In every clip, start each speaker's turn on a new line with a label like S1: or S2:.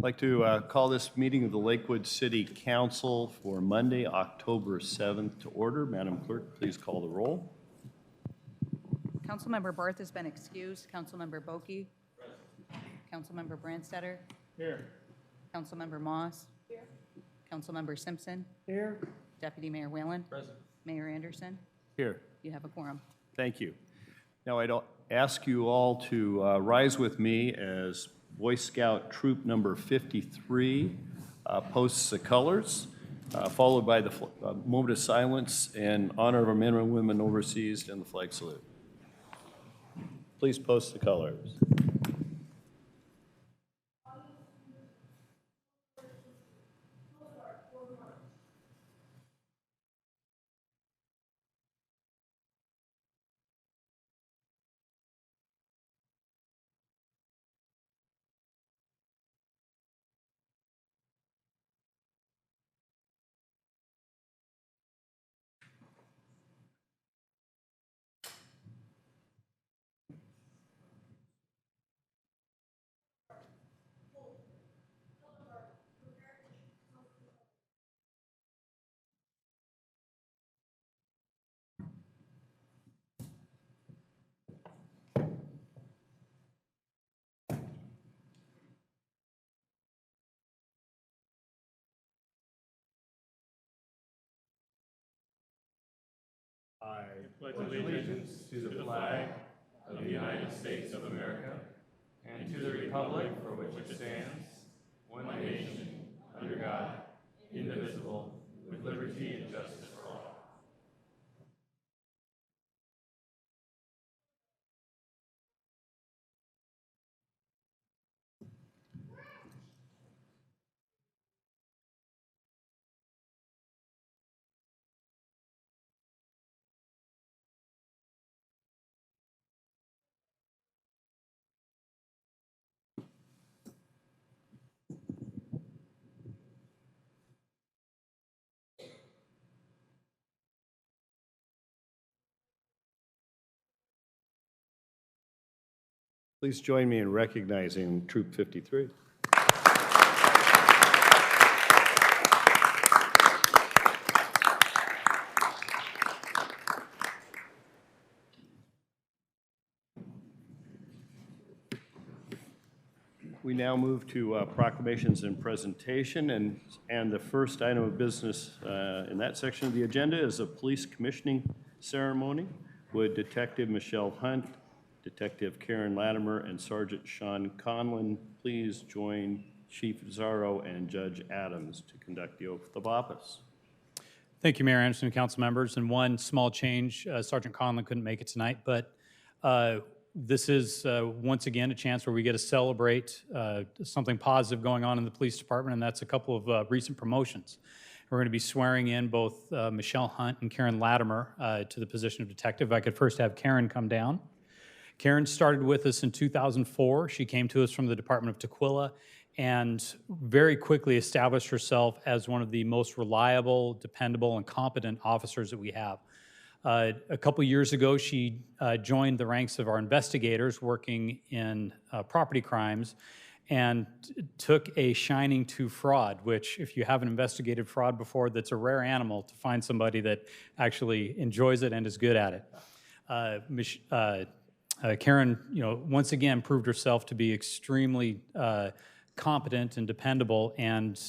S1: I'd like to call this meeting of the Lakewood City Council for Monday, October 7th to order. Madam Clerk, please call the roll.
S2: Councilmember Barth has been excused. Councilmember Boki. Councilmember Brandstetter.
S3: Here.
S2: Councilmember Moss. Here. Councilmember Simpson.
S3: Here.
S2: Deputy Mayor Whalen.
S3: Present.
S2: Mayor Anderson.
S1: Here.
S2: You have a quorum.
S1: Thank you. Now I'd ask you all to rise with me as Boy Scout Troop number 53 posts the colors, followed by the moment of silence in honor of our men and women overseas and the flag salute. Please post the colors.
S4: I pledge allegiance to the flag of the United States of America and to the republic for which it stands, one nation, under God, indivisible, with liberty and justice for all.
S1: Please join me in recognizing Troop 53. We now move to proclamations and presentation, and the first item of business in that section of the agenda is a police commissioning ceremony. Would Detective Michelle Hunt, Detective Karen Latimer, and Sergeant Sean Conlon please join Chief Zarro and Judge Adams to conduct the oath of office?
S5: Thank you, Mayor Anderson, council members. And one small change, Sergeant Conlon couldn't make it tonight, but this is once again a chance where we get to celebrate something positive going on in the police department, and that's a couple of recent promotions. We're going to be swearing in both Michelle Hunt and Karen Latimer to the position of detective. If I could first have Karen come down. Karen started with us in 2004. She came to us from the Department of Tukwila and very quickly established herself as one of the most reliable, dependable, and competent officers that we have. A couple years ago, she joined the ranks of our investigators working in property crimes and took a shining to fraud, which if you haven't investigated fraud before, that's a rare animal to find somebody that actually enjoys it and is good at it. Karen, once again proved herself to be extremely competent and dependable, and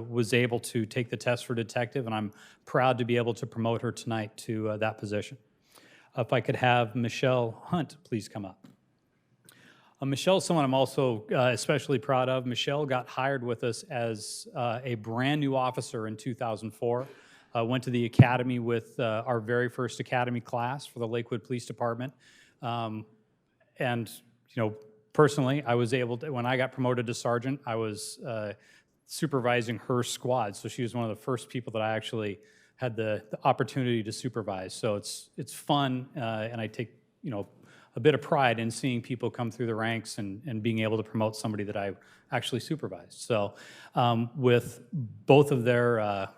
S5: was able to take the test for detective, and I'm proud to be able to promote her tonight to that position. If I could have Michelle Hunt please come up. Michelle's someone I'm also especially proud of. Michelle got hired with us as a brand new officer in 2004. Went to the academy with our very first academy class for the Lakewood Police Department. And, personally, I was able to, when I got promoted to sergeant, I was supervising her squad. So she was one of the first people that I actually had the opportunity to supervise. So it's fun, and I take, a bit of pride in seeing people come through the ranks and being able to promote somebody that I actually supervised. So with both of their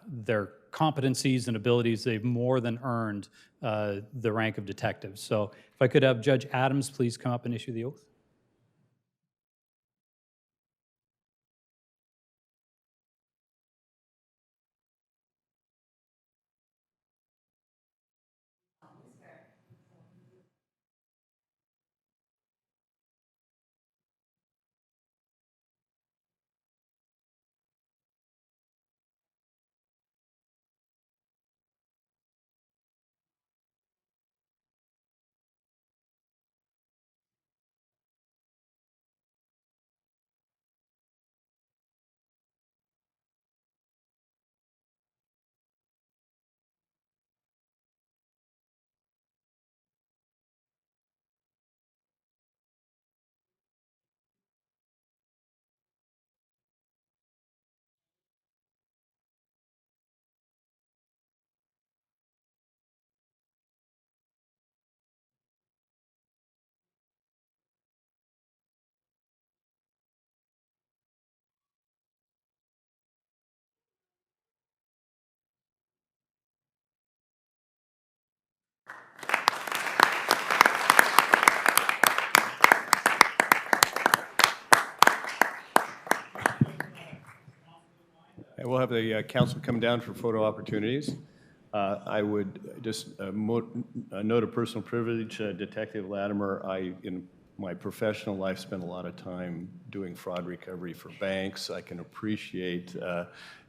S5: competencies and abilities, they've more than earned the rank of detective. So if I could have Judge Adams please come up and issue the oath.
S1: And we'll have the council come down for photo opportunities. I would just note of personal privilege, Detective Latimer, in my professional life, spent a lot of time doing fraud recovery for banks. I can appreciate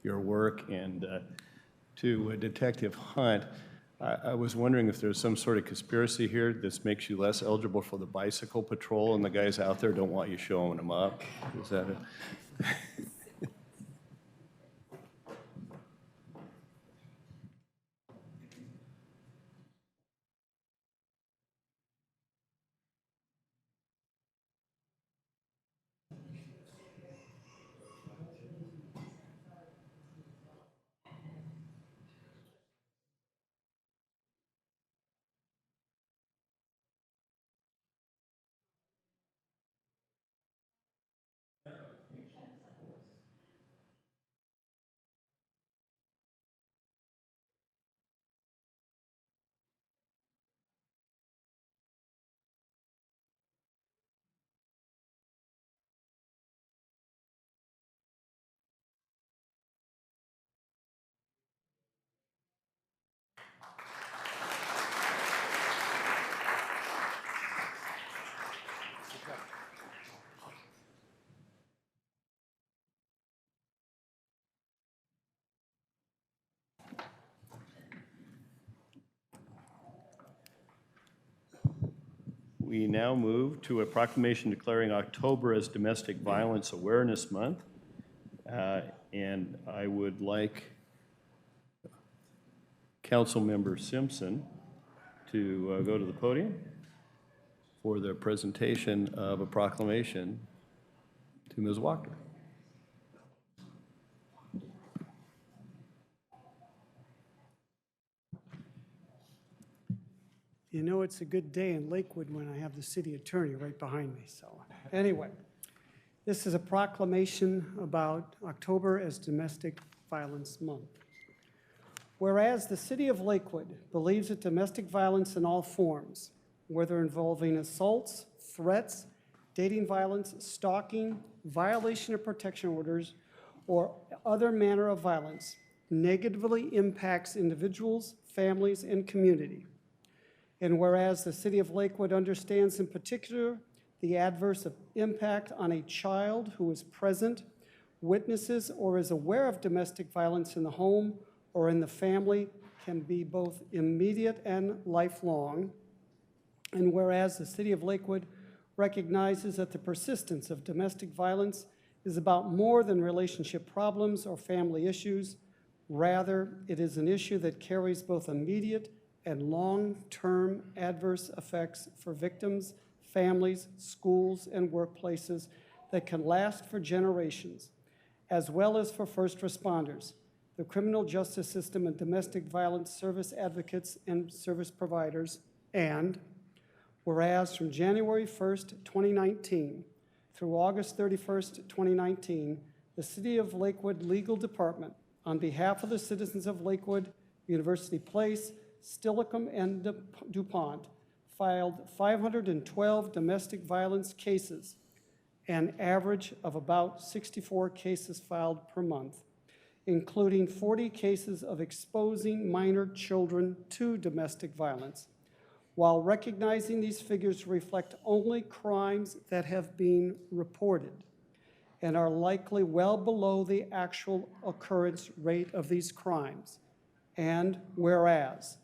S1: your work. And to Detective Hunt, I was wondering if there's some sort of conspiracy here. This makes you less eligible for the bicycle patrol, and the guys out there don't want you showing them up. Is that it? We now move to a proclamation declaring October as Domestic Violence Awareness Month. And I would like Councilmember Simpson to go to the podium for the presentation of a proclamation to Ms. Walker.
S3: You know, it's a good day in Lakewood when I have the city attorney right behind me. So anyway, this is a proclamation about October as Domestic Violence Month. Whereas the city of Lakewood believes that domestic violence in all forms, whether involving assaults, threats, dating violence, stalking, violation of protection orders, or other manner of violence, negatively impacts individuals, families, and community. And whereas the city of Lakewood understands in particular the adverse impact on a child who is present, witnesses, or is aware of domestic violence in the home or in the family can be both immediate and lifelong. And whereas the city of Lakewood recognizes that the persistence of domestic violence is about more than relationship problems or family issues, rather it is an issue that carries both immediate and long-term adverse effects for victims, families, schools, and workplaces that can last for generations, as well as for first responders, the criminal justice system and domestic violence service advocates and service providers. And whereas from January 1st, 2019 through August 31st, 2019, the City of Lakewood Legal Department, on behalf of the citizens of Lakewood, University Place, Steilacoom, and DuPont, filed 512 domestic violence cases, an average of about 64 cases filed per month, including 40 cases of exposing minor children to domestic violence. While recognizing these figures reflect only crimes that have been reported and are likely well below the actual occurrence rate of these crimes. And whereas,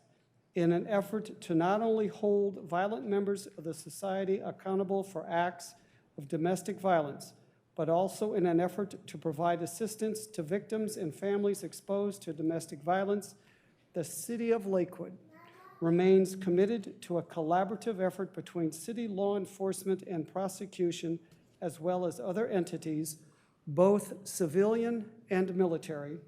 S3: in an effort to not only hold violent members of the society accountable for acts of domestic violence, but also in an effort to provide assistance to victims and families exposed to domestic violence, the City of Lakewood remains committed to a collaborative effort between city law enforcement and prosecution, as well as other entities, both civilian and military,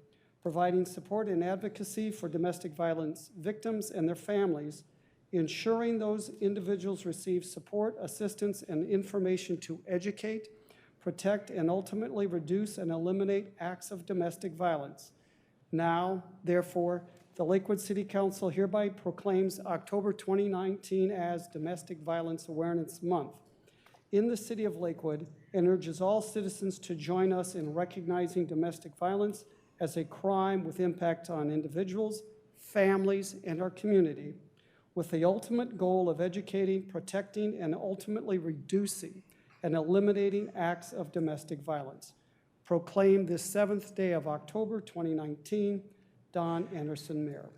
S3: providing support and advocacy for domestic violence victims and their families, ensuring those individuals receive support, assistance, and information to educate, protect, and ultimately reduce and eliminate acts of domestic violence. Now, therefore, the Lakewood City Council hereby proclaims October 2019 as Domestic Violence Awareness Month in the City of Lakewood and urges all citizens to join us in recognizing domestic violence as a crime with impact on individuals, families, and our community, with the ultimate goal of educating, protecting, and ultimately reducing and eliminating acts of domestic violence. Proclaimed this 7th day of October 2019, Don Anderson, Mayor.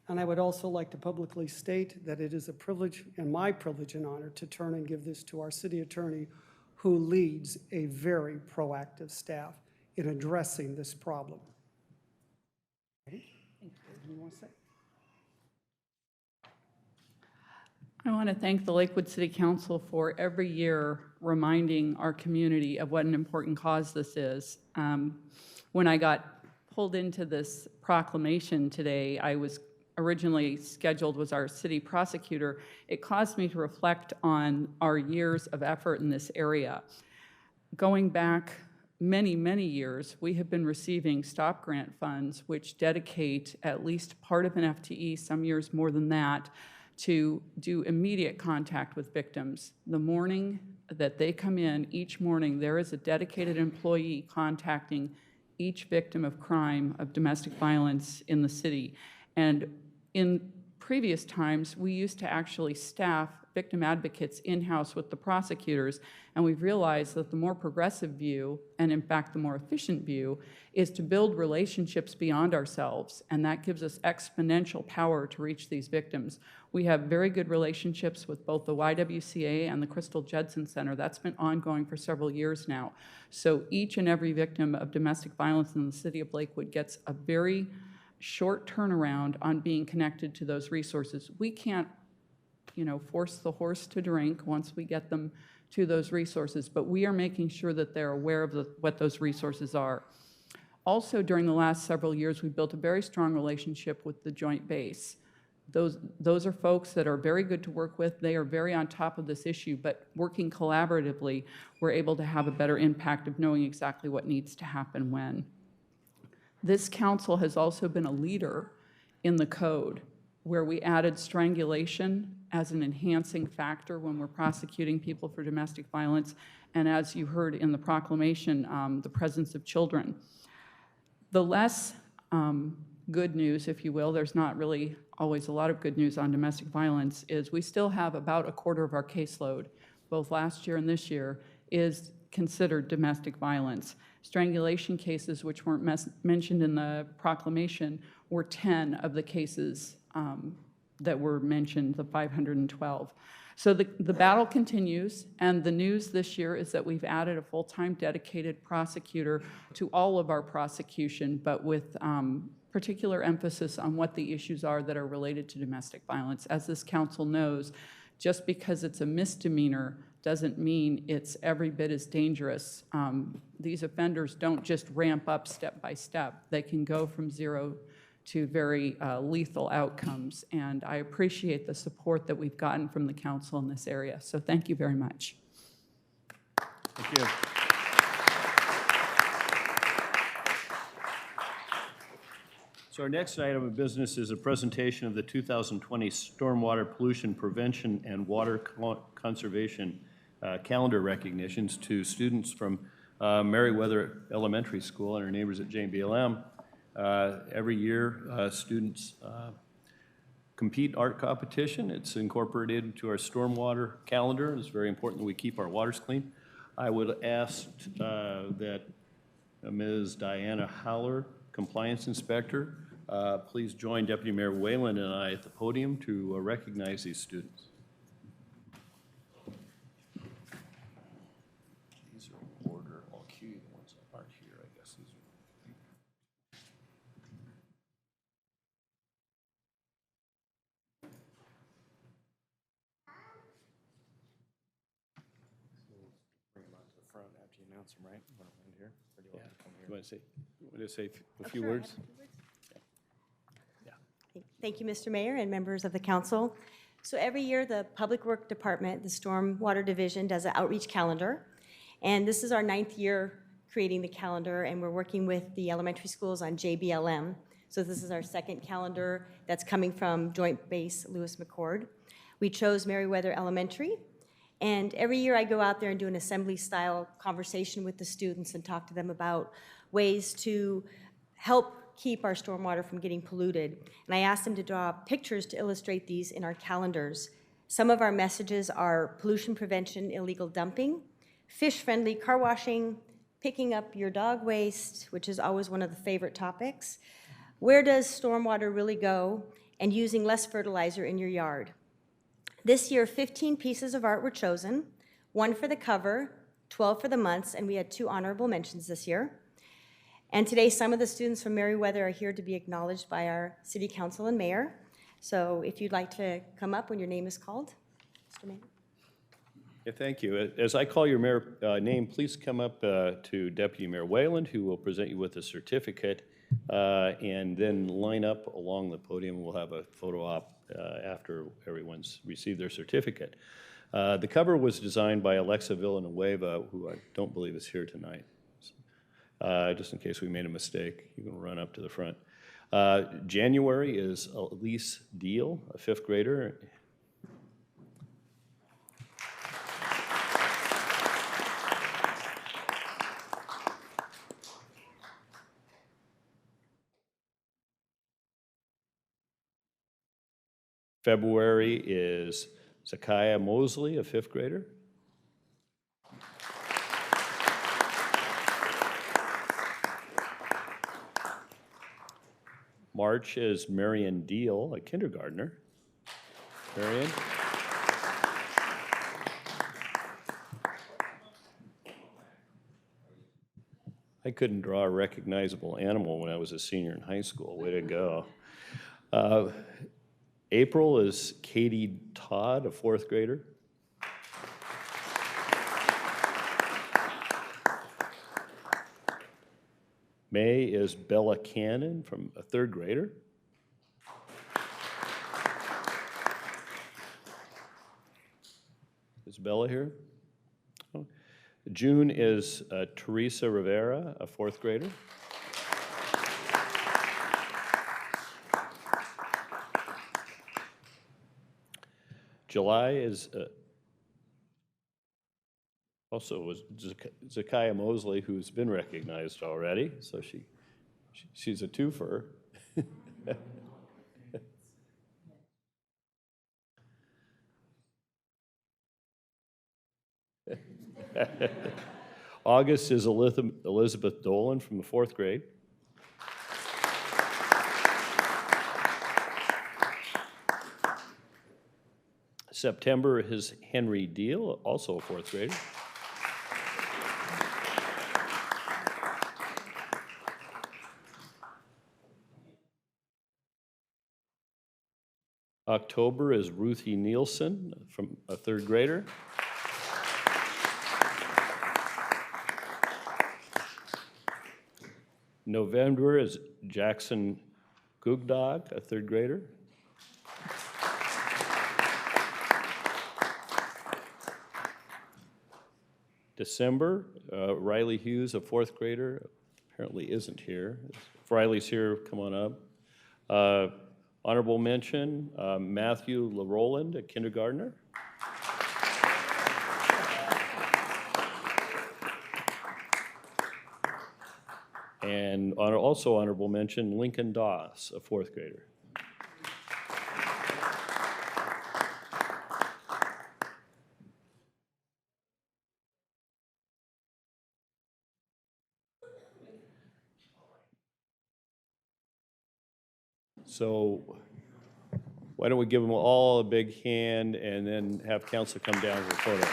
S3: And I would also like to publicly state that it is a privilege and my privilege and honor to turn and give this to our city attorney, who leads a very proactive staff in addressing this problem. Ready? Anything you want to say?
S6: I want to thank the Lakewood City Council for every year reminding our community of what an important cause this is. When I got pulled into this proclamation today, I was originally scheduled was our city prosecutor. It caused me to reflect on our years of effort in this area. Going back many, many years, we have been receiving STOP grant funds, which dedicate at least part of an FTE, some years more than that, to do immediate contact with victims. The morning that they come in, each morning, there is a dedicated employee contacting each victim of crime, of domestic violence in the city. And in previous times, we used to actually staff victim advocates in-house with the prosecutors, and we've realized that the more progressive view, and in fact the more efficient view, is to build relationships beyond ourselves, and that gives us exponential power to reach these victims. We have very good relationships with both the YWCA and the Crystal Judson Center. That's been ongoing for several years now. So each and every victim of domestic violence in the city of Lakewood gets a very short turnaround on being connected to those resources. We can't, force the horse to drink once we get them to those resources, but we are making sure that they're aware of what those resources are. Also, during the last several years, we built a very strong relationship with the Joint Base. Those are folks that are very good to work with. They are very on top of this issue, but working collaboratively, we're able to have a better impact of knowing exactly what needs to happen when. This council has also been a leader in the code, where we added strangulation as an enhancing factor when we're prosecuting people for domestic violence, and as you heard in the proclamation, the presence of children. The less good news, if you will, there's not really always a lot of good news on domestic violence, is we still have about a quarter of our caseload, both last year and this year, is considered domestic violence. Strangulation cases, which weren't mentioned in the proclamation, were 10 of the cases that were mentioned, the 512. So the battle continues, and the news this year is that we've added a full-time dedicated prosecutor to all of our prosecution, but with particular emphasis on what the issues are that are related to domestic violence. As this council knows, just because it's a misdemeanor doesn't mean it's every bit as dangerous. These offenders don't just ramp up step by step. They can go from zero to very lethal outcomes, and I appreciate the support that we've gotten from the council in this area. So thank you very much.
S1: Thank you. So our next item of business is a presentation of the 2020 Stormwater Pollution Prevention and Water Conservation calendar recognitions to students from Meriwether Elementary School and our neighbors at JBLM. Every year, students compete art competition. It's incorporated into our stormwater calendar. It's very important that we keep our waters clean. I would ask that Ms. Diana Howler, Compliance Inspector, please join Deputy Mayor Whalen and I at the podium to recognize these students. These are in order. I'll cue the ones that aren't here, I guess. These are bring them out to the front after you announce them, right? You want to land here? Or do you want to come here? You want to say a few words?
S7: Thank you, Mr. Mayor and members of the council. So every year, the Public Works Department, the Stormwater Division, does an outreach calendar. And this is our 9th year creating the calendar, and we're working with the elementary schools on JBLM. So this is our 2nd calendar that's coming from Joint Base Lewis McChord. We chose Meriwether Elementary. And every year I go out there and do an assembly-style conversation with the students and talk to them about ways to help keep our stormwater from getting polluted. And I asked them to draw pictures to illustrate these in our calendars. Some of our messages are pollution prevention, illegal dumping, fish-friendly car washing, picking up your dog waste, which is always one of the favorite topics, where does stormwater really go, and using less fertilizer in your yard. This year, 15 pieces of art were chosen, 1 for the cover, 12 for the months, and we had 2 honorable mentions this year. And today, some of the students from Meriwether are here to be acknowledged by our city council and mayor. So if you'd like to come up when your name is called, Mr. Mayor.
S1: Yeah, thank you. As I call your mayor name, please come up to Deputy Mayor Wayland, who will present you with a certificate, and then line up along the podium. We'll have a photo op after everyone's received their certificate. The cover was designed by Alexa Villanueva, who I don't believe is here tonight. Just in case we made a mistake, you can run up to the front. January is Elise Deal, a 5th grader. February is Zakiah Mosley, a 5th grader. March is Marion Deal, a kindergartner. Marion? I couldn't draw a recognizable animal when I was a senior in high school. Way to go. April is Katie Todd, a 4th grader. May is Bella Cannon, from a 3rd grader. Is Bella here? Oh. June is Teresa Rivera, a 4th grader. July is also was Zakiah Mosley, who's been recognized already, so she's a twofer. August is Elizabeth Dolan from the 4th grade. September is Henry Deal, also a 4th grader. October is Ruthie Nielsen, from a 3rd grader. November is Jackson Gugdog, a 3rd grader. December, Riley Hughes, a 4th grader, apparently isn't here. If Riley's here, come on up. Honorable mention, Matthew LaRoland, a kindergartner. And also honorable mention, Lincoln Doss, a 4th grader. So why don't we give them all a big hand and then have council come down for a photo.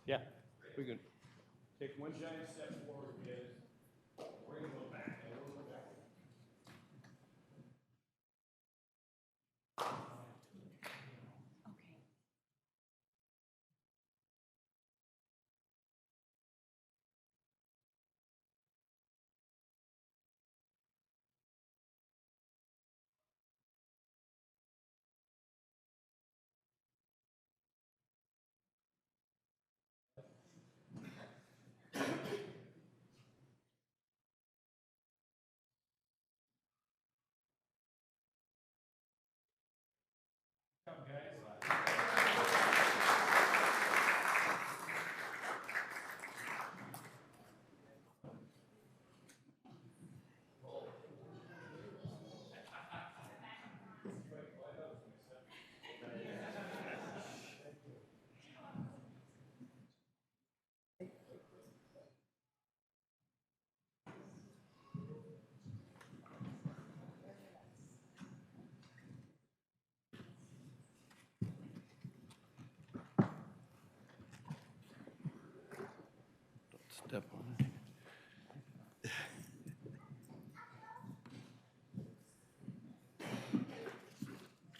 S1: Yeah, we can take one giant step forward, kids. We're going to go back. step on it.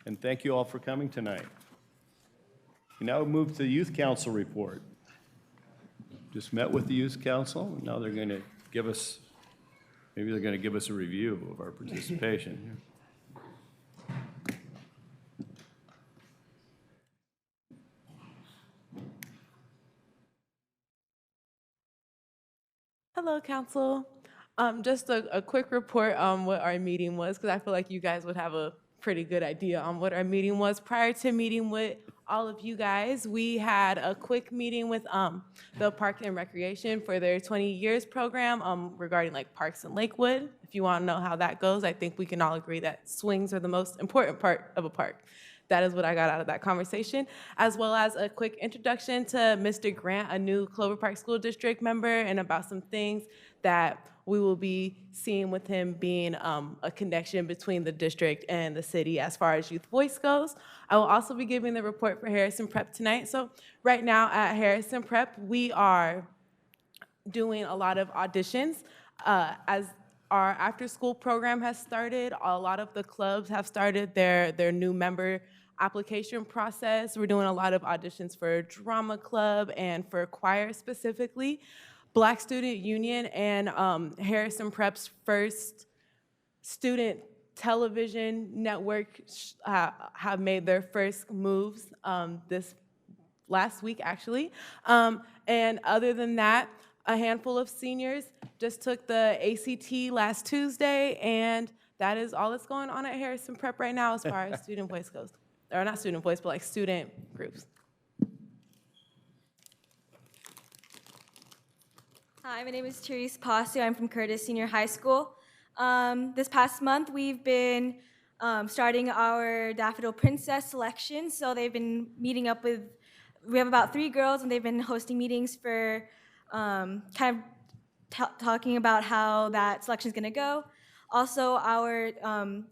S1: And thank you all for coming tonight. We now move to the Youth Council report. Just met with the Youth Council, and now they're going to give us, maybe they're going to give us a review of our participation.
S8: Hello, Council. Just a quick report on what our meeting was, because I feel like you guys would have a pretty good idea on what our meeting was. Prior to meeting with all of you guys, we had a quick meeting with the Park and Recreation for their 20 years program regarding like parks in Lakewood. If you want to know how that goes, I think we can all agree that swings are the most important part of a park. That is what I got out of that conversation, as well as a quick introduction to Mr. Grant, a new Clover Park School District member, and about some things that we will be seeing with him being a connection between the district and the city as far as Youth Voice goes. I will also be giving the report for Harrison Prep tonight. So right now at Harrison Prep, we are doing a lot of auditions. As our after-school program has started, a lot of the clubs have started their new member application process. We're doing a lot of auditions for drama club and for choir specifically. Black Student Union and Harrison Prep's first student television network have made their first moves this last week, actually. And other than that, a handful of seniors just took the ACT last Tuesday, and that is all that's going on at Harrison Prep right now as far as student voice goes. Or not student voice, but like student groups.
S7: Hi, my name is Therese Pasio. I'm from Curtis Senior High School. This past month, we've been starting our Daffodil Princess selection. So they've been meeting up with, we have about 3 girls, and they've been hosting meetings for kind of talking about how that selection is going to go. Also, our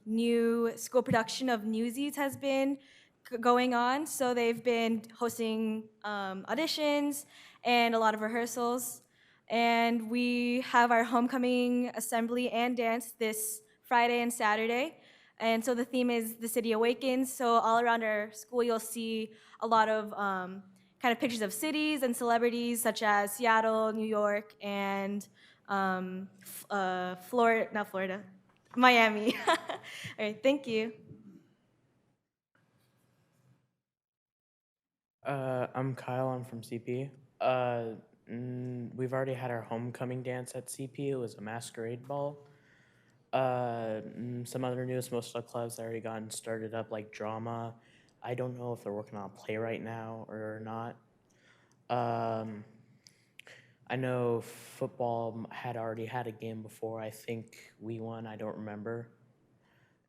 S7: new school production of Newsies has been going on. So they've been hosting auditions and a lot of rehearsals. And we have our homecoming assembly and dance this Friday and Saturday. And so the theme is The City Awakens. So all around our school, you'll see a lot of kind of pictures of cities and celebrities such as Seattle, New York, and Miami. All right, thank you.
S9: I'm Kyle, I'm from CP. We've already had our homecoming dance at CP. It was a masquerade ball. Some other news, most of the clubs have already gotten started up, like drama. I don't know if they're working on a play right now or not. I know football had already had a game before. I think we won, I don't remember.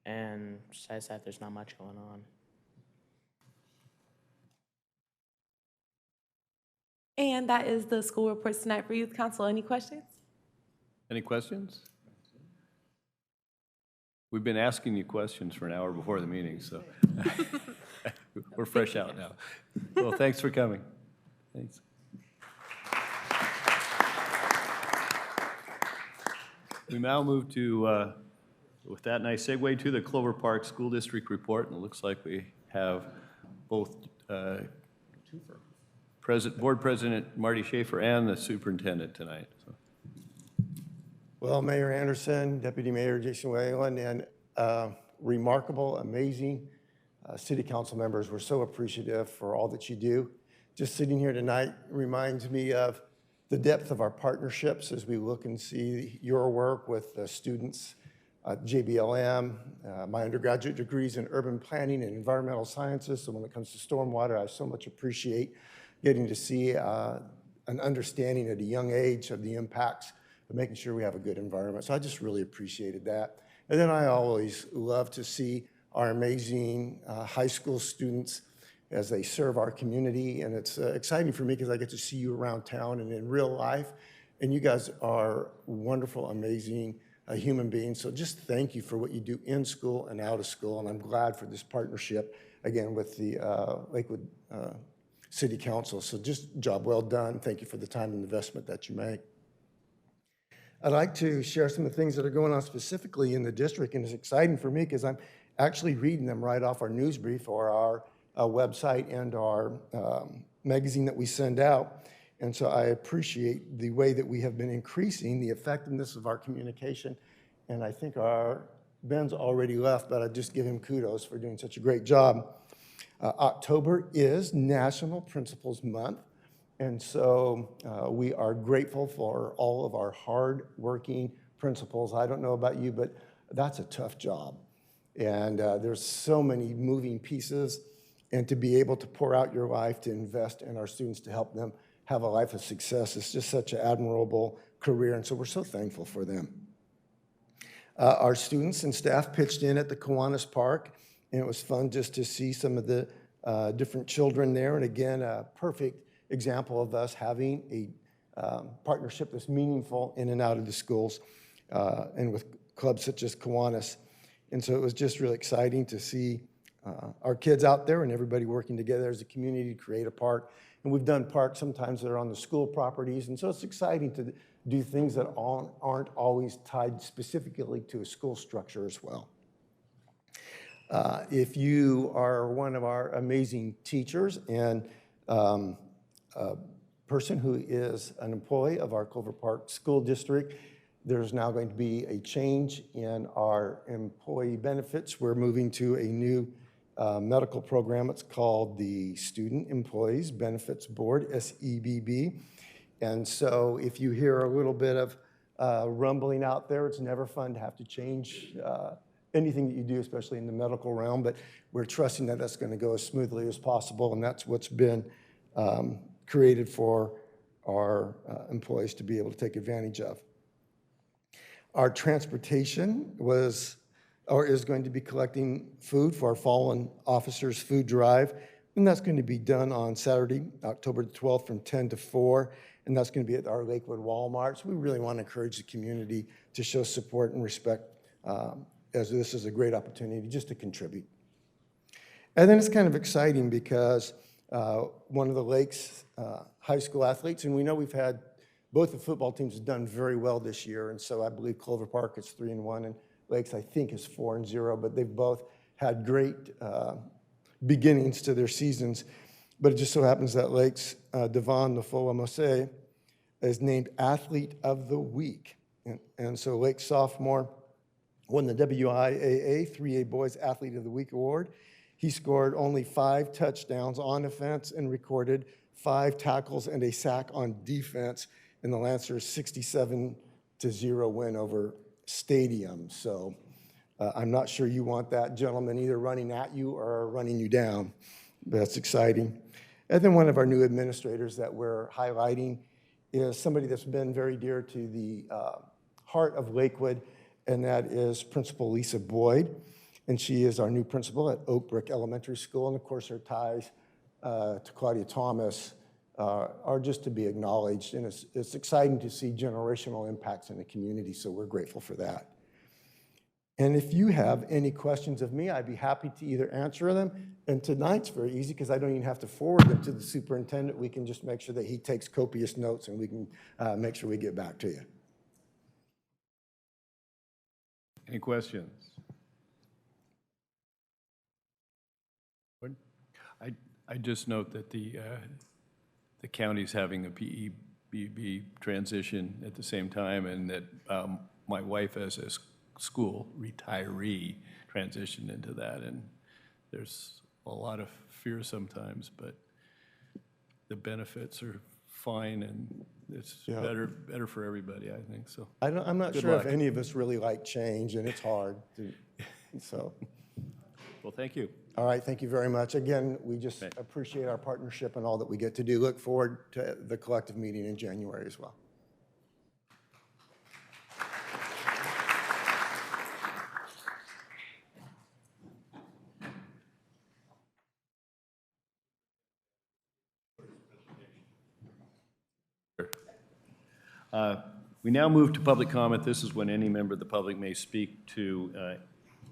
S9: And besides that, there's not much going on.
S8: And that is the school reports tonight for Youth Council. Any questions?
S1: Any questions? We've been asking you questions for an hour before the meeting, so we're fresh out now. Well, thanks for coming. Thanks. We now move to, with that nice segue, to the Clover Park School District report, and it looks like we have both Board President Marty Schaefer and the superintendent tonight. So.
S10: Well, Mayor Anderson, Deputy Mayor Jason Whalen, and remarkable, amazing city council members. We're so appreciative for all that you do. Just sitting here tonight reminds me of the depth of our partnerships as we look and see your work with the students at JBLM, my undergraduate degrees in urban planning and environmental sciences. So when it comes to stormwater, I so much appreciate getting to see an understanding at a young age of the impacts of making sure we have a good environment. So I just really appreciated that. And then I always love to see our amazing high school students as they serve our community. And it's exciting for me because I get to see you around town and in real life. And you guys are wonderful, amazing human beings. So just thank you for what you do in school and out of school. And I'm glad for this partnership, again, with the Lakewood City Council. So just job well done. Thank you for the time and investment that you make. I'd like to share some of the things that are going on specifically in the district, and it's exciting for me because I'm actually reading them right off our news brief or our website and our magazine that we send out. And so I appreciate the way that we have been increasing the effectiveness of our communication. And I think Ben's already left, but I just give him kudos for doing such a great job. October is National Principals Month. And so we are grateful for all of our hard-working principals. I don't know about you, but that's a tough job. And there's so many moving pieces. And to be able to pour out your life, to invest in our students, to help them have a life of success, is just such an admirable career. And so we're so thankful for them. Our students and staff pitched in at the Kiwanis Park, and it was fun just to see some of the different children there. And again, a perfect example of us having a partnership that's meaningful in and out of the schools and with clubs such as Kiwanis. And so it was just really exciting to see our kids out there and everybody working together as a community to create a park. And we've done parks sometimes that are on the school properties. And so it's exciting to do things that aren't always tied specifically to a school structure as well. If you are one of our amazing teachers and a person who is an employee of our Clover Park School District, there's now going to be a change in our employee benefits. We're moving to a new medical program. It's called the Student Employees Benefits Board, SEBB. And so if you hear a little bit of rumbling out there, it's never fun to have to change anything that you do, especially in the medical realm, but we're trusting that that's going to go as smoothly as possible, and that's what's been created for our employees to be able to take advantage of. Our transportation is going to be collecting food for our fallen officers' food drive, and that's going to be done on Saturday, October 12th from 10 to 4, and that's going to be at our Lakewood Walmart. So we really want to encourage the community to show support and respect as this is a great opportunity just to contribute. And then it's kind of exciting because one of the Lakes high school athletes, and we know we've had both the football teams have done very well this year, and so I believe Clover Park is 3-1, and Lakes I think is 4-0, but they've both had great beginnings to their seasons. But it just so happens that Lakes Devon Nafoa Mose is named Athlete of the Week, and so Lakes sophomore won the WIAA 3A Boys Athlete of the Week award. He scored only 5 touchdowns on offense and recorded 5 tackles and a sack on defense in the Lancers' 67-0 win over Stadium. So I'm not sure you want that gentleman either running at you or running you down. But that's exciting. And then one of our new administrators that we're highlighting is somebody that's been very dear to the heart of Lakewood, and that is Principal Lisa Boyd. And she is our new principal at Oak Brook Elementary School. And of course, her ties to Claudia Thomas are just to be acknowledged. And it's exciting to see generational impacts in the community, so we're grateful for that. And if you have any questions of me, I'd be happy to either answer them. And tonight's very easy because I don't even have to forward them to the superintendent. We can just make sure that he takes copious notes, and we can make sure we get back to you.
S1: Any questions? I just note that the county's having a PEBB transition at the same time, and that my wife, as a school retiree, transitioned into that, and there's a lot of fear sometimes, but the benefits are fine, and it's better for everybody, I think. So
S10: I'm not
S1: Good
S10: sure
S1: luck.
S10: if any of us really like change, and it's hard. So,
S1: well, thank you.
S10: all right, thank you very much. Again, we just appreciate our partnership and all that we get to do. Look forward to the collective meeting in January as well.
S1: We now move to public comment. This is when any member of the public may speak to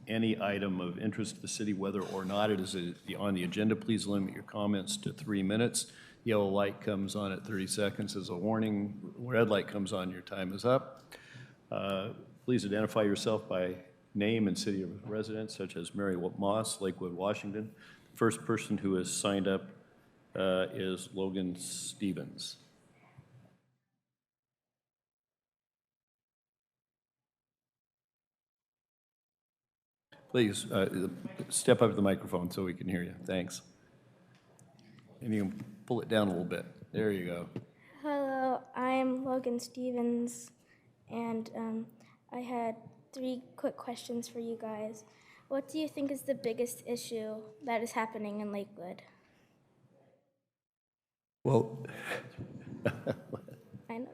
S1: any item of interest to the city, whether or not it is on the agenda. Please limit your comments to 3 minutes. Yellow light comes on at 30 seconds as a warning. Red light comes on, your time is up. Please identify yourself by name and city of residence, such as Mary Moss, Lakewood, Washington. First person who has signed up is Logan Stevens. Please step up to the microphone so we can hear you. Thanks. And you can pull it down a little bit. There you go.
S11: Hello, I'm Logan Stevens, and I had 3 quick questions for you guys. What do you think is the biggest issue that is happening in Lakewood?
S1: Well,
S11: I know.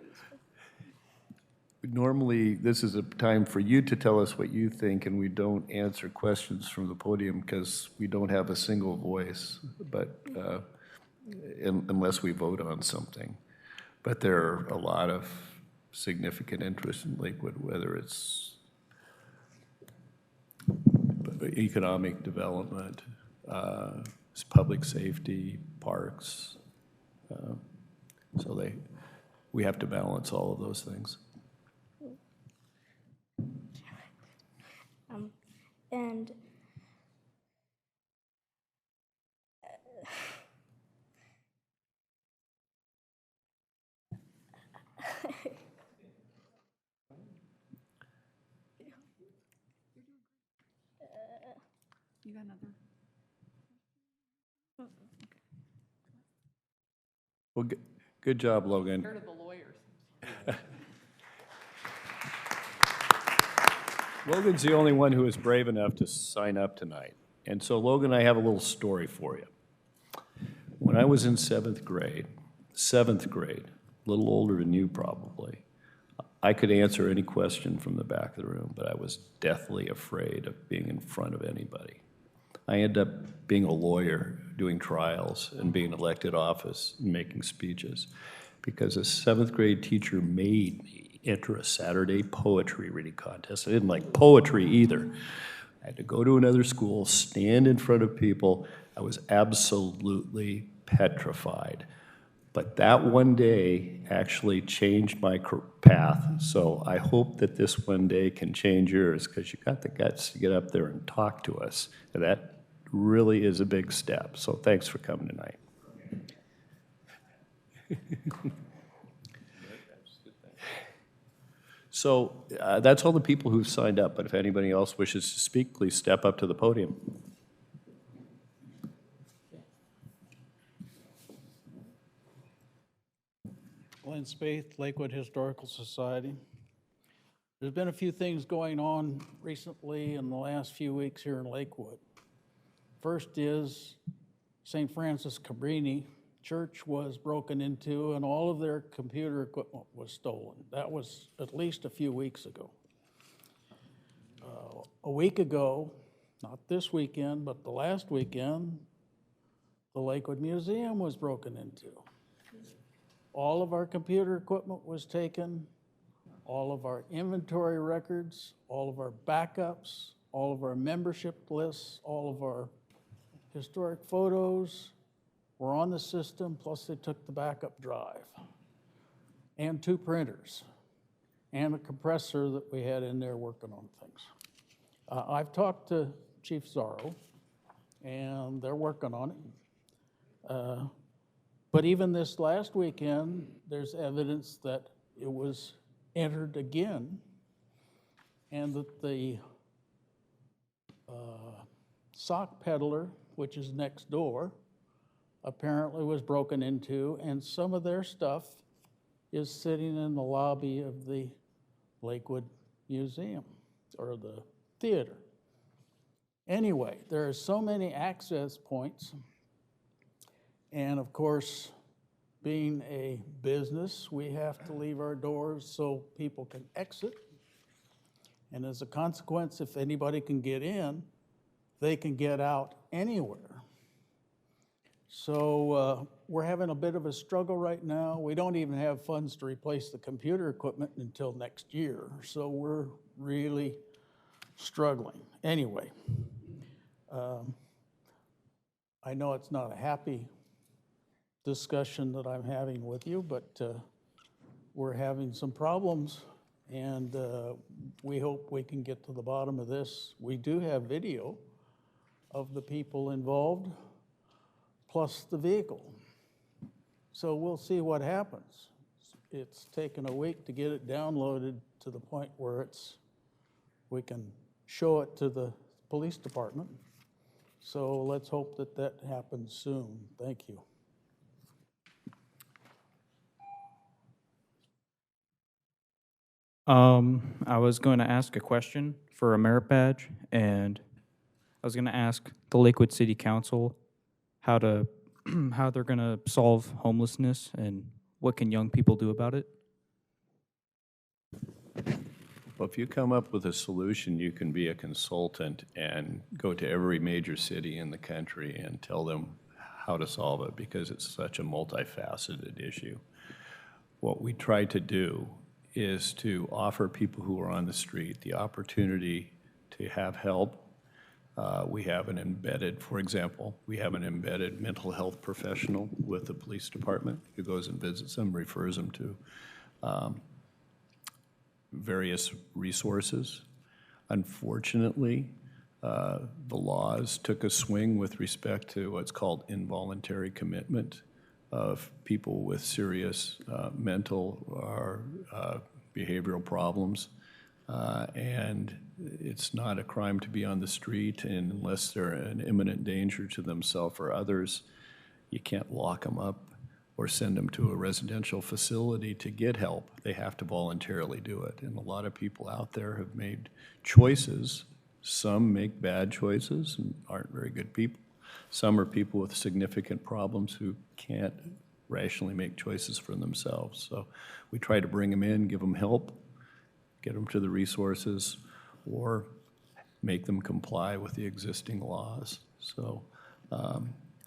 S1: normally this is a time for you to tell us what you think, and we don't answer questions from the podium because we don't have a single voice, but unless we vote on something. But there are a lot of significant interest in Lakewood, whether it's economic development, it's public safety, parks. So we have to balance all of those things.
S11: And
S6: You got another?
S1: Well, good job, Logan.
S6: Compared to the lawyers.
S1: Logan's the only one who was brave enough to sign up tonight. And so, Logan, I have a little story for you. When I was in 7th grade, a little older than you probably, I could answer any question from the back of the room, but I was deathly afraid of being in front of anybody. I ended up being a lawyer, doing trials, and being elected office and making speeches because a 7th grade teacher made me enter a Saturday poetry reading contest. I didn't like poetry either. I had to go to another school, stand in front of people. I was absolutely petrified. But that one day actually changed my path. So I hope that this one day can change yours because you got the guts to get up there and talk to us. And that really is a big step. So thanks for coming tonight. So that's all the people who've signed up, but if anybody else wishes to speak, please step up to the podium.
S12: Glenn Spaeth, Lakewood Historical Society. There's been a few things going on recently in the last few weeks here in Lakewood. First is St. Francis Cabrini Church was broken into and all of their computer equipment was stolen. That was at least a few weeks ago. A week ago, not this weekend, but the last weekend, the Lakewood Museum was broken into. All of our computer equipment was taken, all of our inventory records, all of our backups, all of our membership lists, all of our historic photos were on the system, plus they took the backup drive, and 2 printers, and a compressor that we had in there working on things. I've talked to Chief Zorro, and they're working on it. But even this last weekend, there's evidence that it was entered again, and that the sock peddler, which is next door, apparently was broken into, and some of their stuff is sitting in the lobby of the Lakewood Museum, or the theater. Anyway, there are so many access points, and of course, being a business, we have to leave our doors so people can exit. And as a consequence, if anybody can get in, they can get out anywhere. So we're having a bit of a struggle right now. We don't even have funds to replace the computer equipment until next year. So we're really struggling. Anyway, I know it's not a happy discussion that I'm having with you, but we're having some problems And we hope we can get to the bottom of this. We do have video of the people involved, plus the vehicle. So we'll see what happens. It's taken a week to get it downloaded to the point where we can show it to the police department. So let's hope that that happens soon. Thank you.
S13: I was going to ask a question for a merit badge, and I was going to ask the Lakewood City Council how they're going to solve homelessness and what can young people do about it?
S1: Well, if you come up with a solution, you can be a consultant and go to every major city in the country and tell them how to solve it, because it's such a multifaceted issue. What we try to do is to offer people who are on the street the opportunity to have help. We have an embedded, for example, we have an embedded mental health professional with the police department who goes and visits them, refers them to various resources. Unfortunately, the laws took a swing with respect to what's called involuntary commitment of people with serious mental or behavioral problems. And it's not a crime to be on the street, and unless they're an imminent danger to themselves or others, you can't lock them up or send them to a residential facility to get help. They have to voluntarily do it. And a lot of people out there have made choices. Some make bad choices and aren't very good people. Some are people with significant problems who can't rationally make choices for themselves. So we try to bring them in, give them help, get them to the resources, or make them comply with the existing laws. So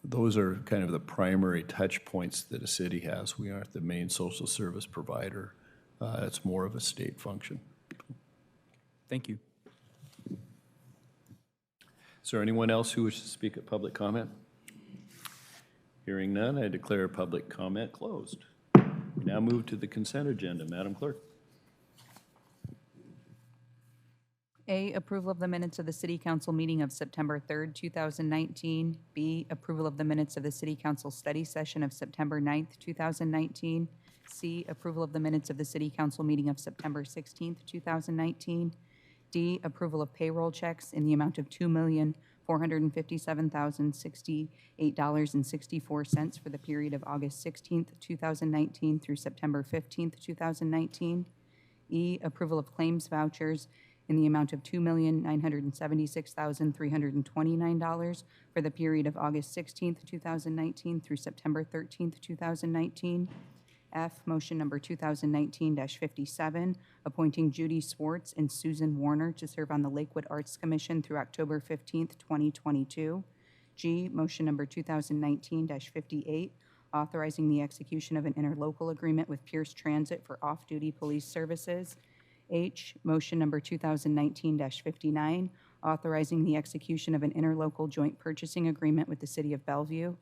S1: those are kind of the primary touch points that a city has. We aren't the main social service provider. It's more of a state function.
S13: Thank you.
S1: Is there anyone else who wishes to speak at public comment? Hearing none, I declare public comment closed. We now move to the consent agenda. Madam Clerk.
S2: A, approval of the minutes of the City Council meeting of September 3rd, 2019. B, approval of the minutes of the City Council study session of September 9th, 2019. C, approval of the minutes of the City Council meeting of September 16th, 2019. D, approval of payroll checks in the amount of $2,457,068.64 for the period of August 16th, 2019 through September 15th, 2019. E, approval of claims vouchers in the amount of $2,976,329 for the period of August 16th, 2019 through September 13th, 2019. F, motion number 2019-57, appointing Judy Swartz and Susan Warner to serve on the Lakewood Arts Commission through October 15th, 2022. G, motion number 2019-58, authorizing the execution of an interlocal agreement with Pierce Transit for off-duty police services. H, motion number 2019-59, authorizing the execution of an interlocal joint purchasing agreement with the City of Bellevue.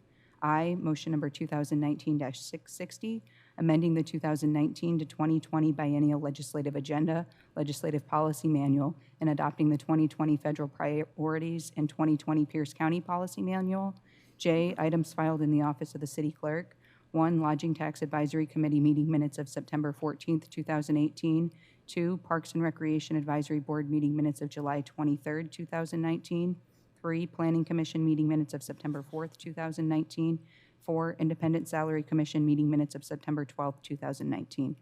S2: I, motion number 2019-660, amending the 2019 to 2020 biennial legislative agenda, legislative policy manual, and adopting the 2020 federal priorities and 2020 Pierce County policy manual. J, items filed in the office of the city clerk. 1, Lodging Tax Advisory Committee meeting minutes of September 14th, 2018. 2, Parks and Recreation Advisory Board meeting minutes of July 23rd, 2019. 3, Planning Commission meeting minutes of September 4th, 2019. 4, Independent Salary Commission meeting minutes of September 12th, 2019.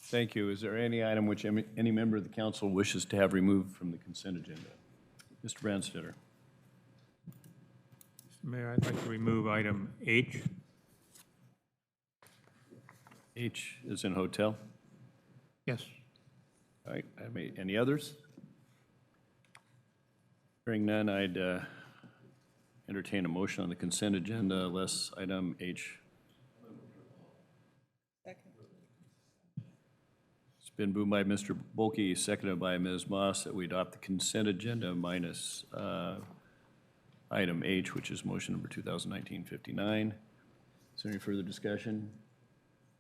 S1: Thank you. Is there any item which any member of the council wishes to have removed from the consent agenda? Mr. Branstetter.
S4: Mr. Mayor, I'd like to remove item H.
S1: H is in hotel.
S4: Yes.
S1: All right. Any others? Hearing none, I'd entertain a motion on the consent agenda, less item H.
S2: Second.
S1: It's been moved by Mr. Bulkey, seconded by Ms. Moss, that we adopt the consent agenda minus item H, which is motion number 2019-59. Is there any further discussion?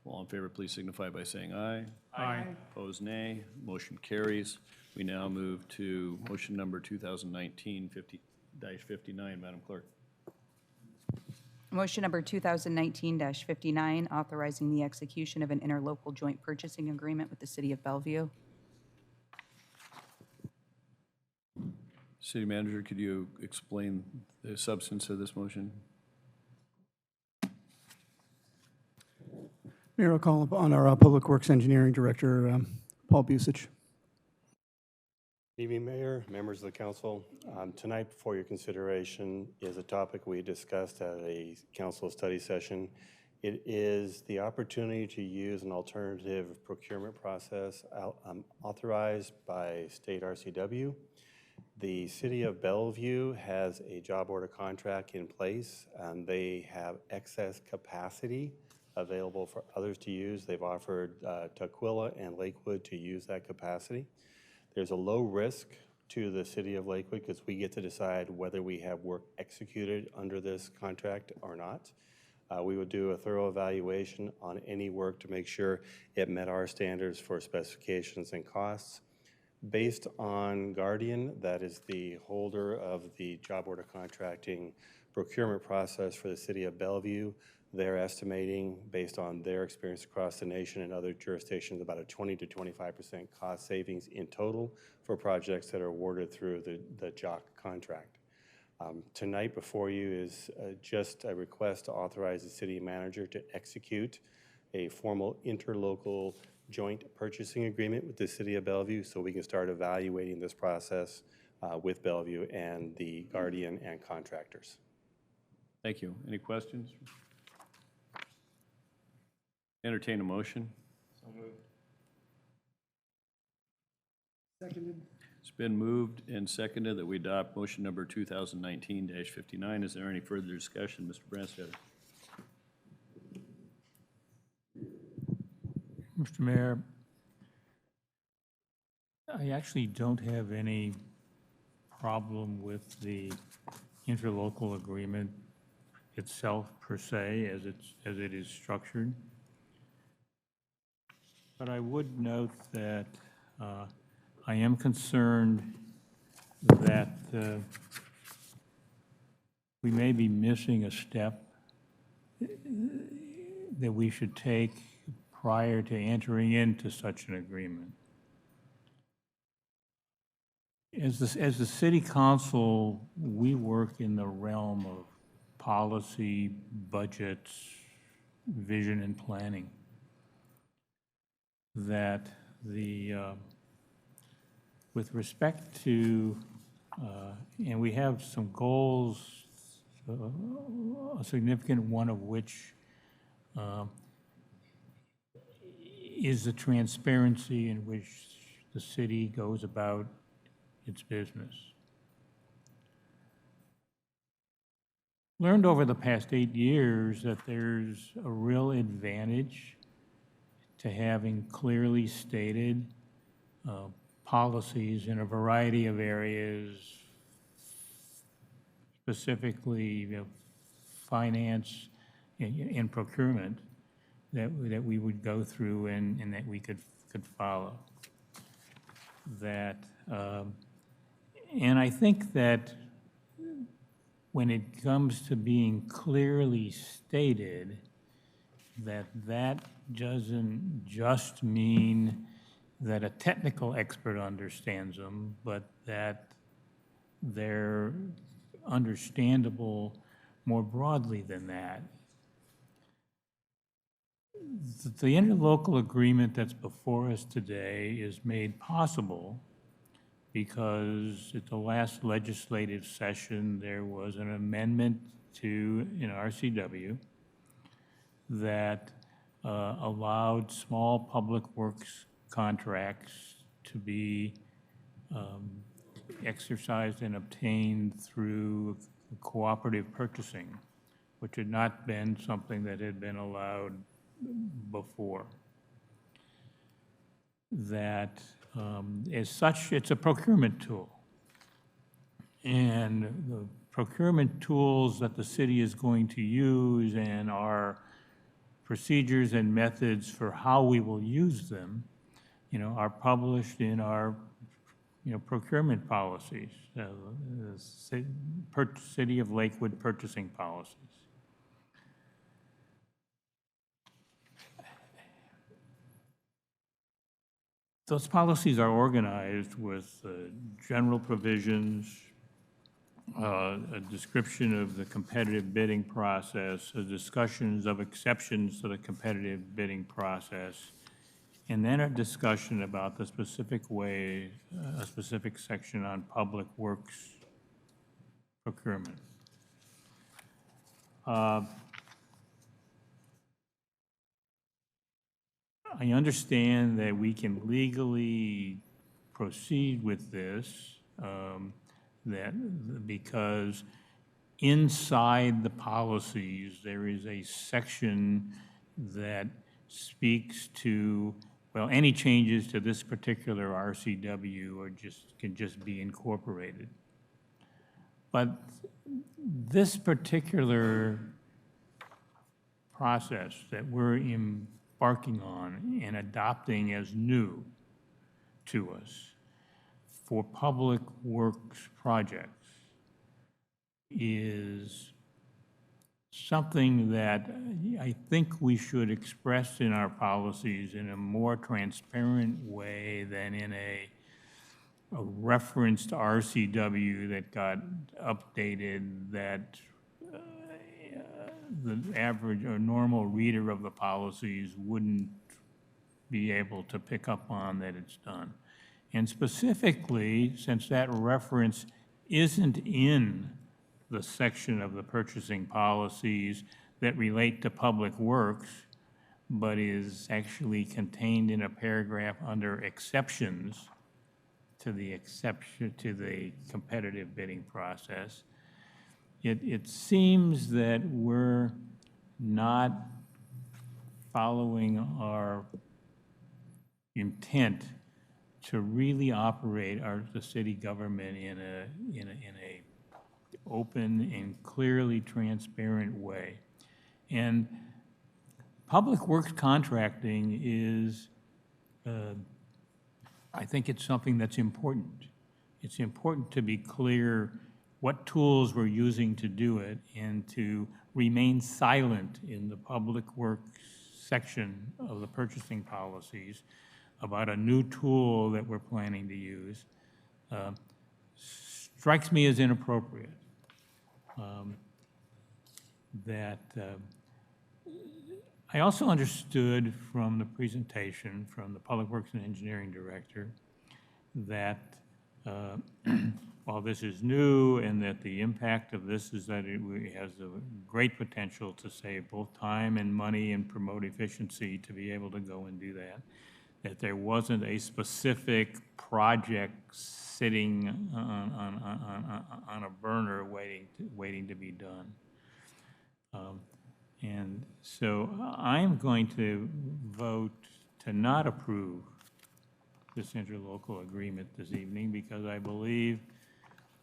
S1: All in favor, please signify by saying aye.
S12: Aye.
S1: Opposed, nay. Motion carries. We now move to motion number 2019-59, Madam Clerk.
S2: Motion number 2019-59, authorizing the execution of an interlocal joint purchasing agreement with the City of Bellevue.
S1: City Manager, could you explain the substance of this motion?
S14: Mayor, I'll call upon our Public Works Engineering Director, Paul Busich.
S15: Good evening, Mayor, members of the council. Tonight before your consideration is a topic we discussed at a council study session. It is the opportunity to use an alternative procurement process authorized by state RCW. The City of Bellevue has a job order contract in place. They have excess capacity available for others to use. They've offered Tukwila and Lakewood to use that capacity. There's a low risk to the City of Lakewood because we get to decide whether we have work executed under this contract or not. We would do a thorough evaluation on any work to make sure it met our standards for specifications and costs. Based on Guardian, that is the holder of the job order contracting procurement process for the City of Bellevue, they're estimating, based on their experience across the nation and other jurisdictions, about a 20 to 25% cost savings in total for projects that are awarded through the JOC contract. Tonight before you is just a request to authorize the city manager to execute a formal interlocal joint purchasing agreement with the City of Bellevue so we can start evaluating this process with Bellevue and the Guardian and contractors.
S1: Thank you. Any questions? Entertain a motion.
S4: So moved.
S3: Seconded.
S1: It's been moved and seconded that we adopt motion number 2019-59. Is there any further discussion? Mr. Branstad.
S16: Mr. Mayor, I actually don't have any problem with the interlocal agreement itself per se as it is structured. But I would note that I am concerned that we may be missing a step that we should take prior to entering into such an agreement. As the city council, we work in the realm of policy, budgets, vision, and planning. That with respect to, and we have some goals, a significant one of which is the transparency in which the city goes about its business. Learned over the past 8 years that there's a real advantage to having clearly stated policies in a variety of areas, specifically finance and procurement, that we would go through and that we could follow. That, and I think that when it comes to being clearly stated, that doesn't just mean that a technical expert understands them, but that they're understandable more broadly than that. The interlocal agreement that's before us today is made possible because at the last legislative session, there was an amendment to an RCW that allowed small public works contracts to be exercised and obtained through cooperative purchasing, which had not been something that had been allowed before. That as such, it's a procurement tool. And the procurement tools that the city is going to use and our procedures and methods for how we will use them are published in our, procurement policies, City of Lakewood purchasing policies. Those policies are organized with general provisions, a description of the competitive bidding process, discussions of exceptions to the competitive bidding process, and then a discussion about the specific way, a specific section on public works procurement. I understand that we can legally proceed with this, because inside the policies, there is a section that speaks to, well, any changes to this particular RCW can just be incorporated. But this particular process that we're embarking on and adopting as new to us for public works projects is something that I think we should express in our policies in a more transparent way than in a referenced RCW that got updated that the average or normal reader of the policies wouldn't be able to pick up on that it's done. And specifically, since that reference isn't in the section of the purchasing policies that relate to public works, but is actually contained in a paragraph under exceptions to the competitive bidding process, it seems that we're not following our intent to really operate the city government in a open and clearly transparent way. And public works contracting is, I think it's something that's important. It's important to be clear what tools we're using to do it and to remain silent in the public works section of the purchasing policies about a new tool that we're planning to use strikes me as inappropriate. I also understood from the presentation from the Public Works and Engineering Director that while this is new and that the impact of this is that it has a great potential to save both time and money and promote efficiency to be able to go and do that, that there wasn't a specific project sitting on a burner waiting to be done. And so I'm going to vote to not approve this interlocal agreement this evening because I believe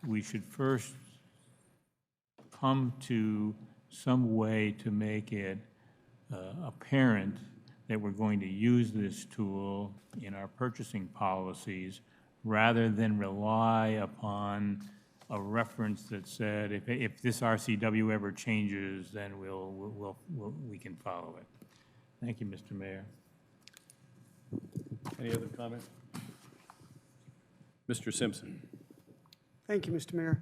S16: we should first come to some way to make it apparent that we're going to use this tool in our purchasing policies rather than rely upon a reference that said if this RCW ever changes, then we can follow it. Thank you, Mr. Mayor.
S1: Any other comment? Mr. Simpson.
S3: Thank you, Mr. Mayor.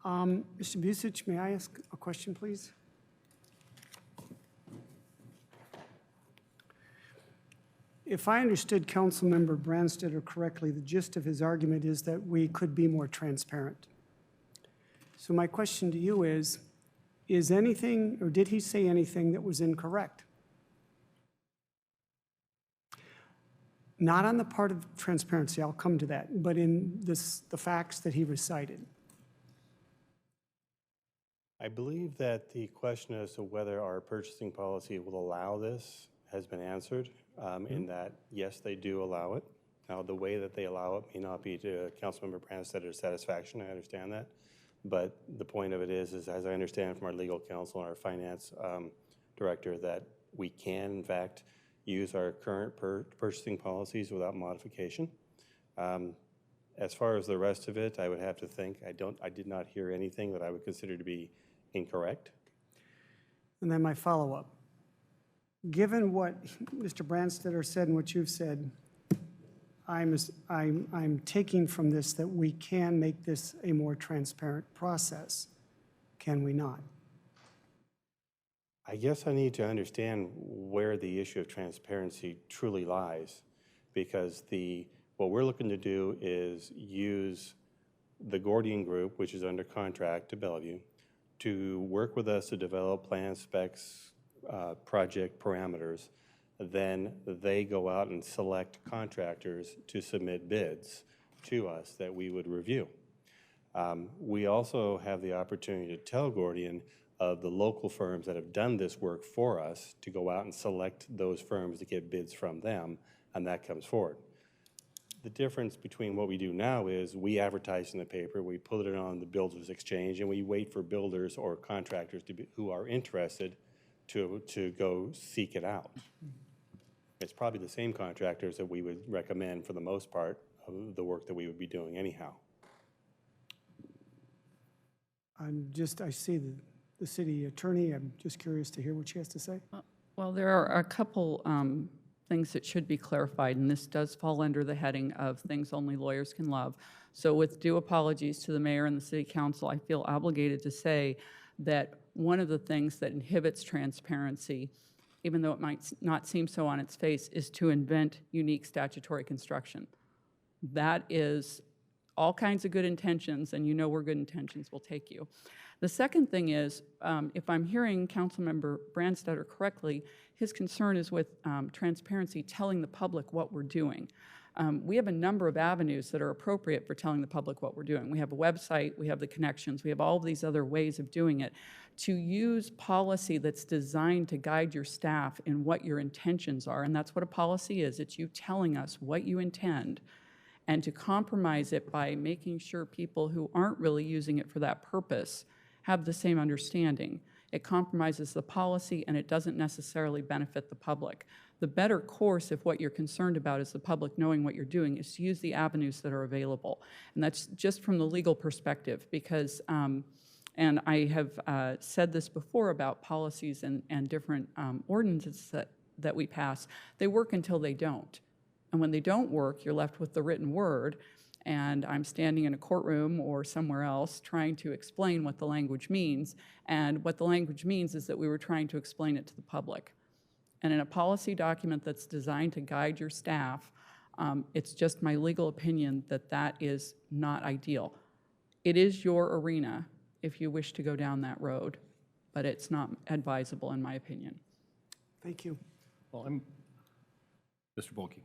S3: Mr. Busic, may I ask a question, please? If I understood Councilmember Branstetter correctly, the gist of his argument is that we could be more transparent. So my question to you is anything, or did he say anything that was incorrect? Not on the part of transparency, I'll come to that, but in the facts that he recited.
S15: I believe that the question as to whether our purchasing policy will allow this has been answered in that, yes, they do allow it. Now, the way that they allow it may not be to Councilmember Branstedter's satisfaction, I understand that. But the point of it is as I understand from our legal counsel and our finance director, that we can, in fact, use our current purchasing policies without modification. As far as the rest of it, I would have to think, I did not hear anything that I would consider to be incorrect.
S3: And then my follow-up. Given what Mr. Branstetter said and what you've said, I'm taking from this that we can make this a more transparent process. Can we not?
S15: I guess I need to understand where the issue of transparency truly lies, because what we're looking to do is use the Gordian Group, which is under contract to Bellevue, to work with us to develop plan specs, project parameters. Then they go out and select contractors to submit bids to us that we would review. We also have the opportunity to tell Gordian of the local firms that have done this work for us to go out and select those firms to get bids from them, and that comes forward. The difference between what we do now is we advertise in the paper, we put it on the Builders Exchange, and we wait for builders or contractors who are interested to go seek it out. It's probably the same contractors that we would recommend for the most part of the work that we would be doing anyhow.
S3: I see the city attorney. I'm just curious to hear what she has to say.
S6: Well, there are a couple things that should be clarified, and this does fall under the heading of things only lawyers can love. So with due apologies to the mayor and the city council, I feel obligated to say that one of the things that inhibits transparency, even though it might not seem so on its face, is to invent unique statutory construction. That is all kinds of good intentions, and you know where good intentions will take you. The second thing is, if I'm hearing Councilmember Branstetter correctly, his concern is with transparency, telling the public what we're doing. We have a number of avenues that are appropriate for telling the public what we're doing. We have a website, we have the connections, we have all of these other ways of doing it. To use policy that's designed to guide your staff in what your intentions are, and that's what a policy is. It's you telling us what you intend, and to compromise it by making sure people who aren't really using it for that purpose have the same understanding. It compromises the policy, and it doesn't necessarily benefit the public. The better course, if what you're concerned about is the public knowing what you're doing, is to use the avenues that are available. And that's just from the legal perspective, because, and I have said this before about policies and different ordinances that we pass, they work until they don't. And when they don't work, you're left with the written word, and I'm standing in a courtroom or somewhere else trying to explain what the language means, and what the language means is that we were trying to explain it to the public. And in a policy document that's designed to guide your staff, it's just my legal opinion that that is not ideal. It is your arena if you wish to go down that road, but it's not advisable in my opinion.
S3: Thank you.
S1: Well, Mr. Bolke.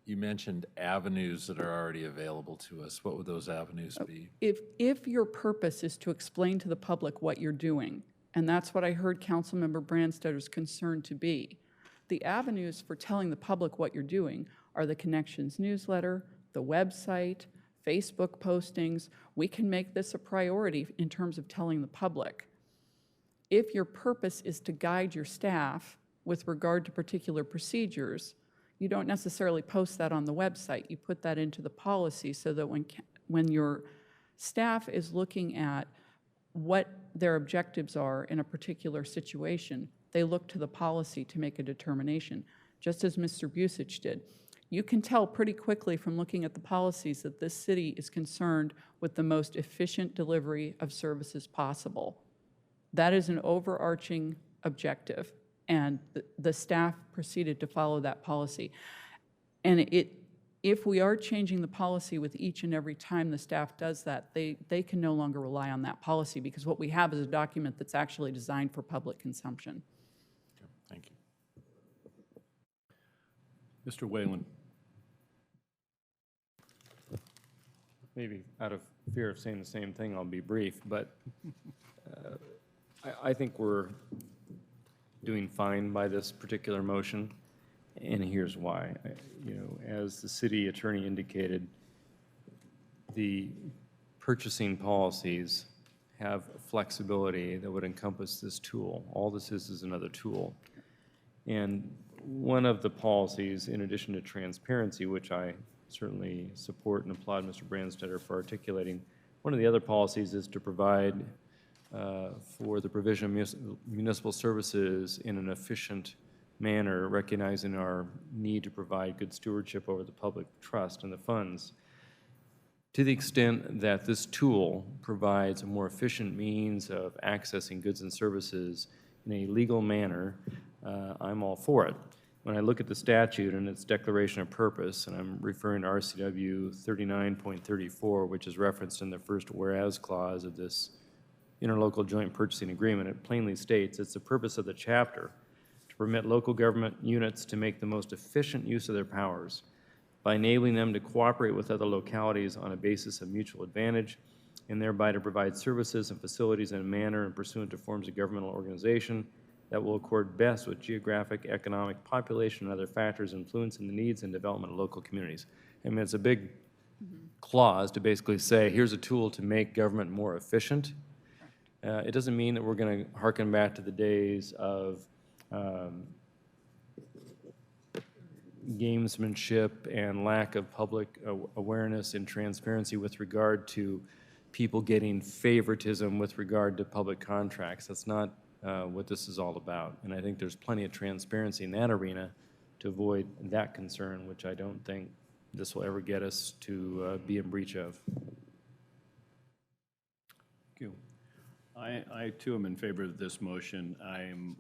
S17: You mentioned avenues that are already available to us. What would those avenues be?
S6: If your purpose is to explain to the public what you're doing, and that's what I heard Councilmember Branstetter's concern to be, the avenues for telling the public what you're doing are the Connections newsletter, the website, Facebook postings. We can make this a priority in terms of telling the public. If your purpose is to guide your staff with regard to particular procedures, you don't necessarily post that on the website. You put that into the policy so that when your staff is looking at what their objectives are in a particular situation, they look to the policy to make a determination, just as Mr. Busich did. You can tell pretty quickly from looking at the policies that this city is concerned with the most efficient delivery of services possible. That is an overarching objective, and the staff proceeded to follow that policy. And if we are changing the policy with each and every time the staff does that, they can no longer rely on that policy, because what we have is a document that's actually designed for public consumption.
S17: Okay, thank you.
S1: Mr. Whalen.
S4: Maybe out of fear of saying the same thing, I'll be brief, but I think we're doing fine by this particular motion, and here's why. As the city attorney indicated, the purchasing policies
S18: have flexibility that would encompass this tool. All this is another tool. And one of the policies, in addition to transparency, which I certainly support and applaud Mr. Brandstetter for articulating, one of the other policies is to provide for the provision of municipal services in an efficient manner, recognizing our need to provide good stewardship over the public trust and the funds. To the extent that this tool provides a more efficient means of accessing goods and services in a legal manner, I'm all for it. When I look at the statute and its declaration of purpose, and I'm referring to RCW 39.34, which is referenced in the first whereas clause of this interlocal joint purchasing agreement, it plainly states it's the purpose of the chapter to permit local government units to make the most efficient use of their powers by enabling them to cooperate with other localities on a basis of mutual advantage, and thereby to provide services and facilities in a manner and pursuant to forms of governmental organization that will accord best with geographic, economic, population, and other factors influencing the needs and development of local communities. I mean, it's a big clause to basically say, here's a tool to make government more efficient. It doesn't mean that we're going to hearken back to the days of gamesmanship and lack of public awareness and transparency with regard to people getting favoritism with regard to public contracts. That's not what this is all about. And I think there's plenty of transparency in that arena to avoid that concern, which I don't think this will ever get us to be in breach of.
S1: Thank you. I too am in favor of this motion. I'm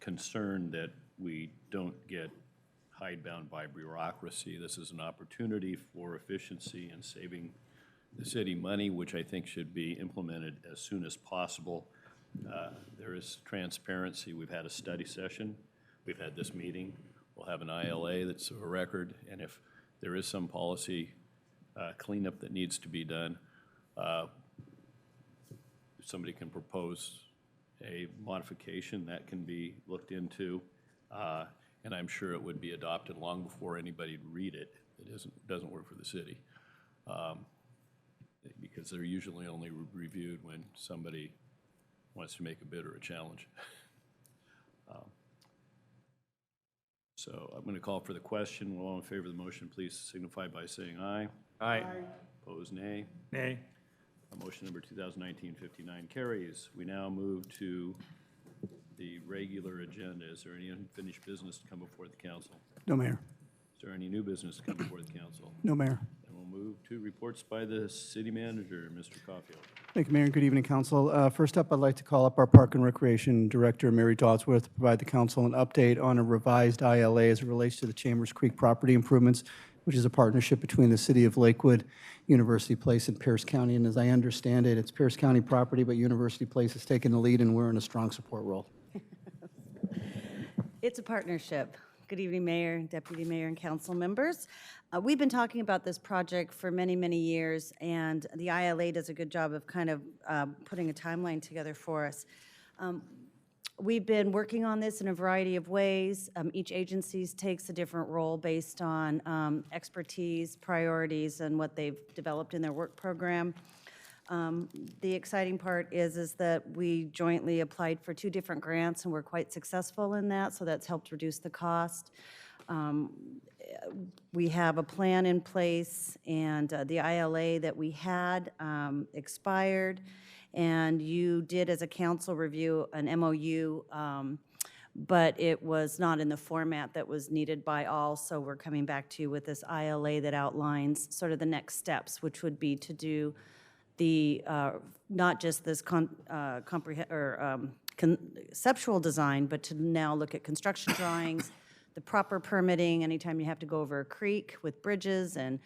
S1: concerned that we don't get hidebound by bureaucracy. This is an opportunity for efficiency and saving the city money, which I think should be implemented as soon as possible. There is transparency. We've had a study session. We've had this meeting. We'll have an ILA that's a record, and if there is some policy cleanup that needs to be done, somebody can propose a modification that can be looked into, and I'm sure it would be adopted long before anybody would read it. It doesn't work for the city, because they're usually only reviewed when somebody wants to make a bid or a challenge. So I'm going to call for the question. All in favor of the motion, please signify by saying aye.
S18: Aye.
S1: Opposed, nay.
S16: Nay.
S1: Motion number 2019-59 carries. We now move to the regular agenda. Is there any unfinished business to come before the council?
S14: No, Mayor.
S1: Is there any new business to come before the council?
S14: No, Mayor.
S1: And we'll move to reports by the city manager, Mr. Caulfield.
S14: Thank you, Mayor, and good evening, Council. First up, I'd like to call up our Park and Recreation Director, Mary Dodsworth, to provide the Council an update on a revised ILA as it relates to the Chambers Creek property improvements, which is a partnership between the City of Lakewood, University Place, and Pierce County. And as I understand it, it's Pierce County property, but University Place has taken the lead, and we're in a strong support role.
S19: It's a partnership. Good evening, Mayor, Deputy Mayor, and council members. We've been talking about this project for many, many years, and the ILA does a good job of kind of putting a timeline together for us. We've been working on this in a variety of ways. Each agency takes a different role based on expertise, priorities, and what they've developed in their work program. The exciting part is that we jointly applied for 2 different grants, and we're quite successful in that, so that's helped reduce the cost. We have a plan in place, and the ILA that we had expired, and you did, as a council, review an MOU, but it was not in the format that was needed by all, so we're coming back to you with this ILA that outlines sort of the next steps, which would be to do the, not just this conceptual design, but to now look at construction drawings, the proper permitting, anytime you have to go over a creek with bridges and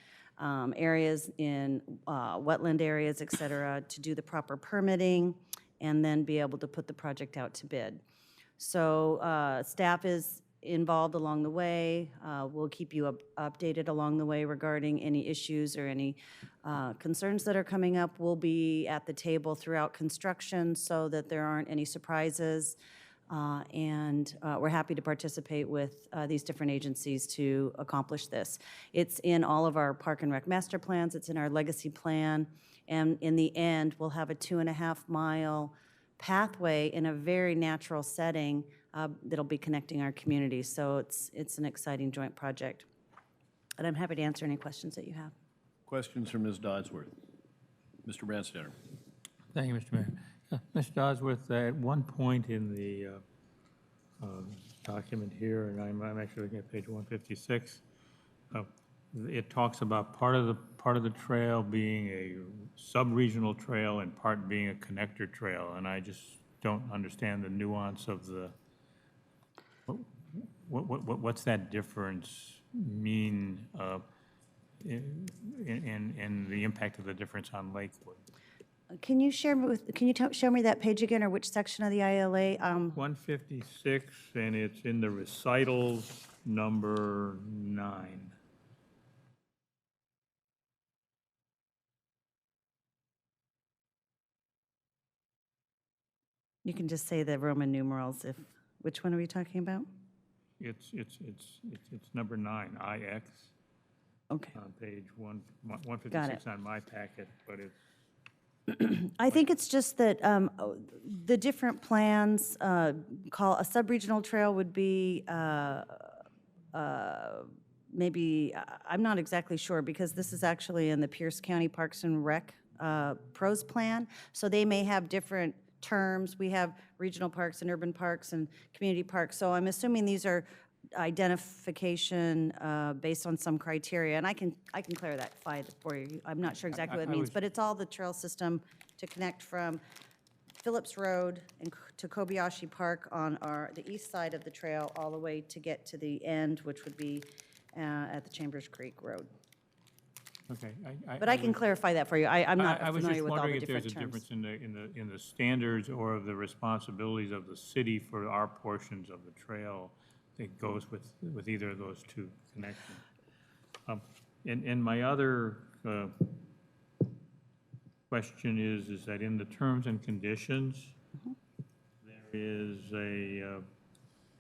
S19: areas in wetland areas, et cetera, to do the proper permitting, and then be able to put the project out to bid. So staff is involved along the way. We'll keep you updated along the way regarding any issues or any concerns that are coming up. We'll be at the table throughout construction so that there aren't any surprises. And we're happy to participate with these different agencies to accomplish this. It's in all of our Park and Rec master plans. It's in our legacy plan. And in the end, we'll have a 2.5-mile pathway in a very natural setting that'll be connecting our communities. So it's an exciting joint project. And I'm happy to answer any questions that you have.
S1: Questions from Ms. Dodsworth? Mr. Branstetter.
S16: Thank you, Mr. Mayor. Mr. Dodsworth, at one point in the document here, and I'm actually looking at page 156, it talks about part of the trail being a sub-regional trail and part being a connector trail, and I just don't understand the nuance of the, what's that difference mean in the impact of the difference on Lakewood?
S19: Can you show me that page again, or which section of the ILA?
S16: 156, and it's in the recitals number 9.
S19: You can just say the Roman numerals. Which one are we talking about?
S16: It's number 9, IX.
S19: Okay.
S16: On page 156 on my packet, but it's.
S19: I think it's just that the different plans call a sub-regional trail would be maybe, I'm not exactly sure, because this is actually in the Pierce County Parks and Rec PROS plan, so they may have different terms. We have regional parks and urban parks and community parks, so I'm assuming these are identification based on some criteria, and I can clarify it for you. I'm not sure exactly what it means, but it's all the trail system to connect from Phillips Road to Kobayashi Park on the east side of the trail, all the way to get to the end, which would be at the Chambers Creek Road.
S16: Okay.
S19: But I can clarify that for you. I'm not familiar with all the different terms.
S16: I was just wondering if there's a difference in the standards or of the responsibilities of the city for our portions of the trail that goes with either of those two connections. And my other question is that in the terms and conditions, there is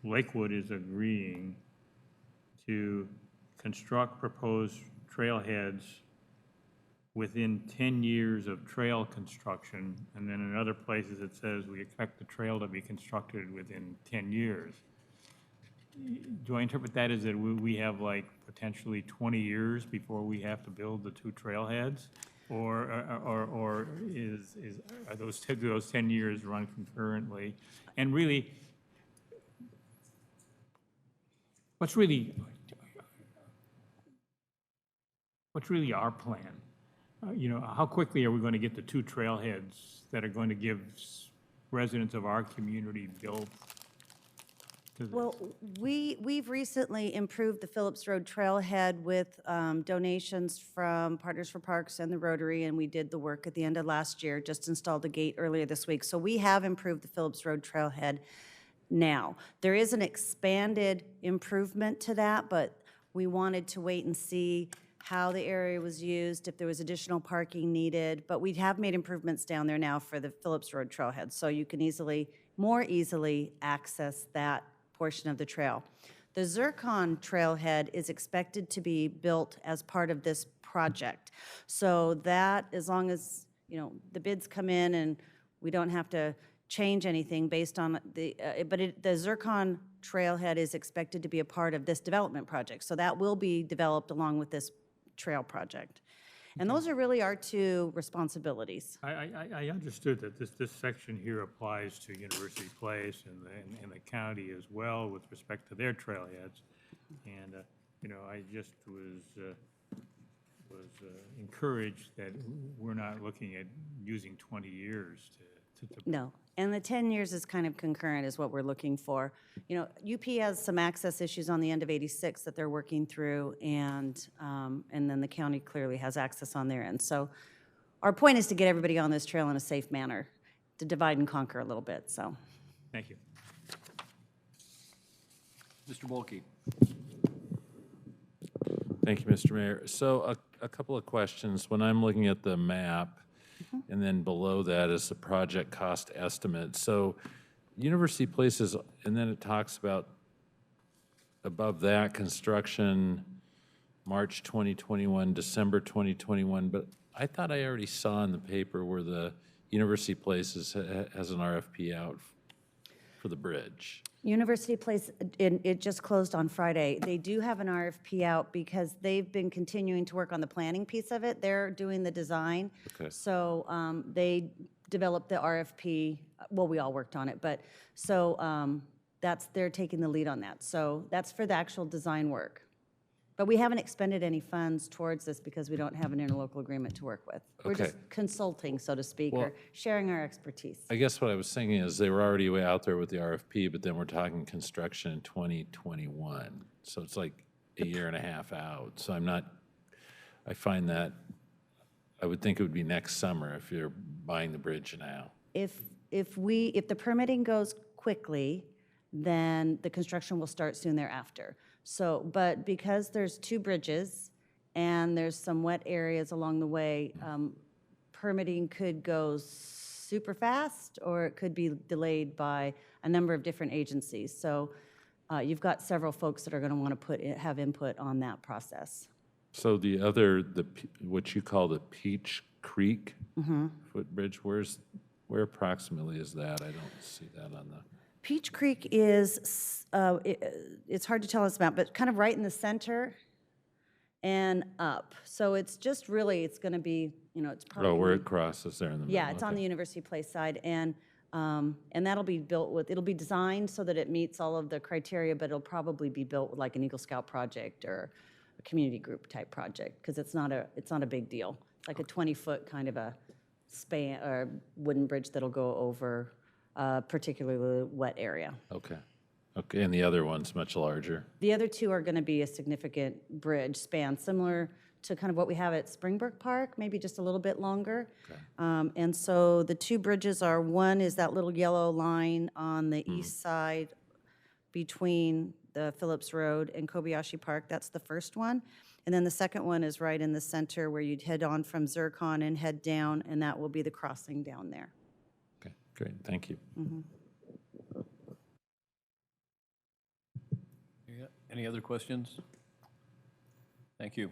S16: Lakewood is agreeing to construct proposed trailheads within 10 years of trail construction, and then in other places it says we expect the trail to be constructed within 10 years. Do I interpret that as that we have like potentially 20 years before we have to build the 2 trailheads? Or are those 10 years run concurrently? And really, what's really our plan? How quickly are we going to get the 2 trailheads that are going to give residents of our community built?
S19: Well, we've recently improved the Phillips Road trailhead with donations from Partners for Parks and the Rotary, and we did the work at the end of last year, just installed the gate earlier this week. So we have improved the Phillips Road trailhead now. There is an expanded improvement to that, but we wanted to wait and see how the area was used, if there was additional parking needed. But we have made improvements down there now for the Phillips Road trailhead, so you can more easily access that portion of the trail. The Zircon trailhead is expected to be built as part of this project. So that, as long as, the bids come in and we don't have to change anything based on the Zircon trailhead is expected to be a part of this development project. So that will be developed along with this trail project. And those are really our 2 responsibilities.
S16: I understood that this section here applies to University Place and the county as well with respect to their trailheads. And, I just was encouraged that we're not looking at using 20 years to
S19: No, and the 10 years is kind of concurrent is what we're looking for. UP has some access issues on the end of 86 that they're working through, and then the county clearly has access on their end. So our point is to get everybody on this trail in a safe manner, to divide and conquer a little bit, so.
S16: Thank you.
S1: Mr. Volkey.
S17: Thank you, Mr. Mayor. So a couple of questions. When I'm looking at the map, and then below that is the project cost estimate. So University Places, and then it talks about above that construction, March 2021, December 2021, but I thought I already saw in the paper where the University Place has an RFP out for the bridge.
S19: University Place, it just closed on Friday. They do have an RFP out because they've been continuing to work on the planning piece of it. They're doing the design.
S17: Okay.
S19: So they developed the RFP, well, we all worked on it, but so they're taking the lead on that. So that's for the actual design work. But we haven't expended any funds towards this because we don't have an interlocal agreement to work with. We're
S17: Okay.
S19: just consulting, so to speak,
S17: Well,
S19: or sharing our expertise.
S17: I guess what I was thinking is they were already way out there with the RFP, but then we're talking construction in 2021. So it's like a year and a half out. So I find that, I would think it would be next summer if you're buying the bridge now.
S19: If the permitting goes quickly, then the construction will start soon thereafter. So, but because there's 2 bridges and there's some wet areas along the way, permitting could go super fast or it could be delayed by a number of different agencies. So you've got several folks that are going to want to have input on that process.
S17: So what you call the Peach Creek footbridge, where approximately is that? I don't see that on the.
S19: Peach Creek is, it's hard to tell us about, but kind of right in the center and up. So it's just really, it's going to be, it's probably.
S17: Oh, where it crosses there in the middle.
S19: Yeah, it's on the University Place side, and that'll be built with, it'll be designed so that it meets all of the criteria, but it'll probably be built with like an Eagle Scout project or a community group type project, because it's not a big deal. It's like a 20-foot kind of a span, or wooden bridge that'll go over a particularly wet area.
S17: Okay. Okay, and the other one's much larger.
S19: The other 2 are going to be a significant bridge span, similar to kind of what we have at Springbrook Park, maybe just a little bit longer.
S17: Okay.
S19: And so the 2 bridges are, one is that little yellow line on the east side between the Phillips Road and Kobayashi Park. That's the first one. And then the second one is right in the center where you'd head on from Zircon and head down, and that will be the crossing down there.
S17: Okay, great, thank you.
S20: Any other questions? Thank you.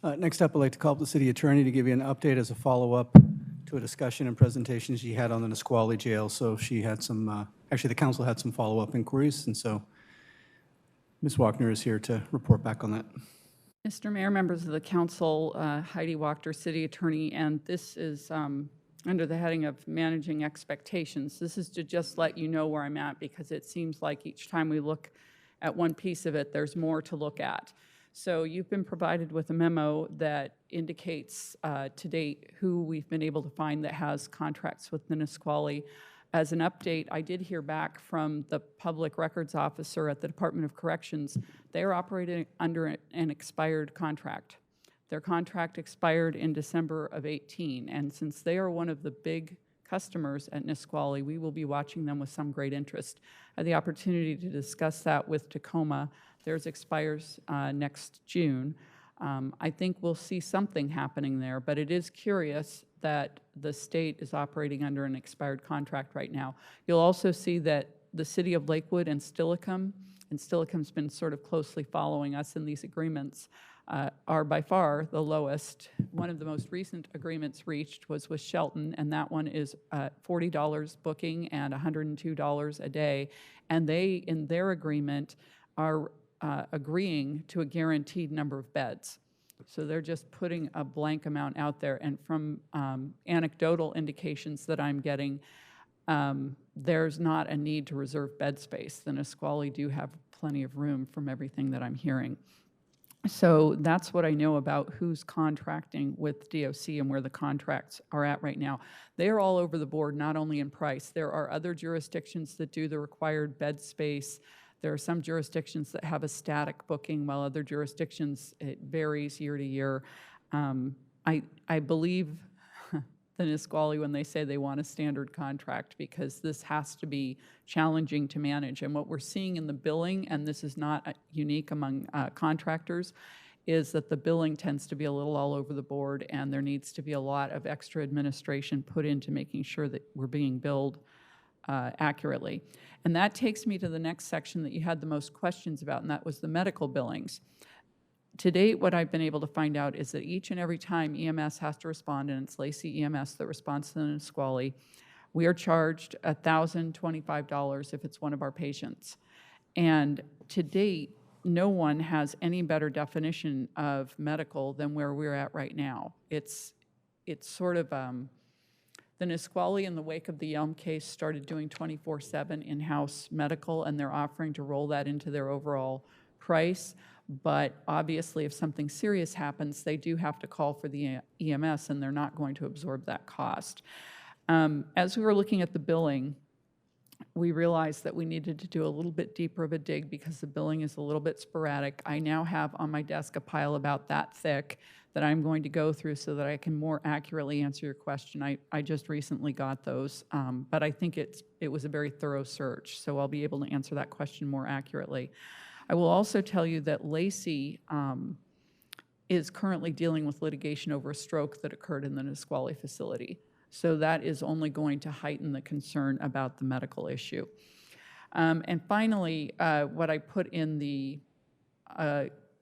S14: Next up, I'd like to call up the city attorney to give you an update as a follow-up to a discussion and presentation she had on the Nisqually Jail. So she had some, actually, the council had some follow-up inquiries, and so Ms. Wagner is here to report back on that.
S6: Mr. Mayor, members of the council, Heidi Wachter, city attorney, and this is under the heading of managing expectations. This is to just let you know where I'm at, because it seems like each time we look at one piece of it, there's more to look at. So you've been provided with a memo that indicates to date who we've been able to find that has contracts with the Nisqually. As an update, I did hear back from the public records officer at the Department of Corrections. They are operating under an expired contract. Their contract expired in December of 18, and since they are one of the big customers at Nisqually, we will be watching them with some great interest. I had the opportunity to discuss that with Tacoma. Theirs expires next June. I think we'll see something happening there, but it is curious that the state is operating under an expired contract right now. You'll also see that the city of Lakewood and Stillicom's been sort of closely following us in these agreements, are by far the lowest. One of the most recent agreements reached was with Shelton, and that one is $40 booking and $102 a day. And they, in their agreement, are agreeing to a guaranteed number of beds. So they're just putting a blank amount out there. And from anecdotal indications that I'm getting, there's not a need to reserve bed space. The Nisqually do have plenty of room from everything that I'm hearing. So that's what I know about who's contracting with DOC and where the contracts are at right now. They are all over the board, not only in price. There are other jurisdictions that do the required bed space. There are some jurisdictions that have a static booking, while other jurisdictions, it varies year to year. I believe the Nisqually when they say they want a standard contract, because this has to be challenging to manage. And what we're seeing in the billing, and this is not unique among contractors, is that the billing tends to be a little all over the board, and there needs to be a lot of extra administration put into making sure that we're being billed accurately. And that takes me to the next section that you had the most questions about, and that was the medical billings. To date, what I've been able to find out is that each and every time EMS has to respond, and it's Lacey EMS that responds to the Nisqually, we are charged $1,025 if it's one of our patients. And to date, no one has any better definition of medical than where we're at right now. It's sort of, the Nisqually in the wake of the Elm case started doing 24/7 in-house medical, and they're offering to roll that into their overall price. But obviously, if something serious happens, they do have to call for the EMS, and they're not going to absorb that cost. As we were looking at the billing, we realized that we needed to do a little bit deeper of a dig because the billing is a little bit sporadic. I now have on my desk a pile about that thick that I'm going to go through so that I can more accurately answer your question. I just recently got those, but I think it was a very thorough search, so I'll be able to answer that question more accurately. I will also tell you that Lacey is currently dealing with litigation over a stroke that occurred in the Nisqually facility. So that is only going to heighten the concern about the medical issue. And finally, what I put in the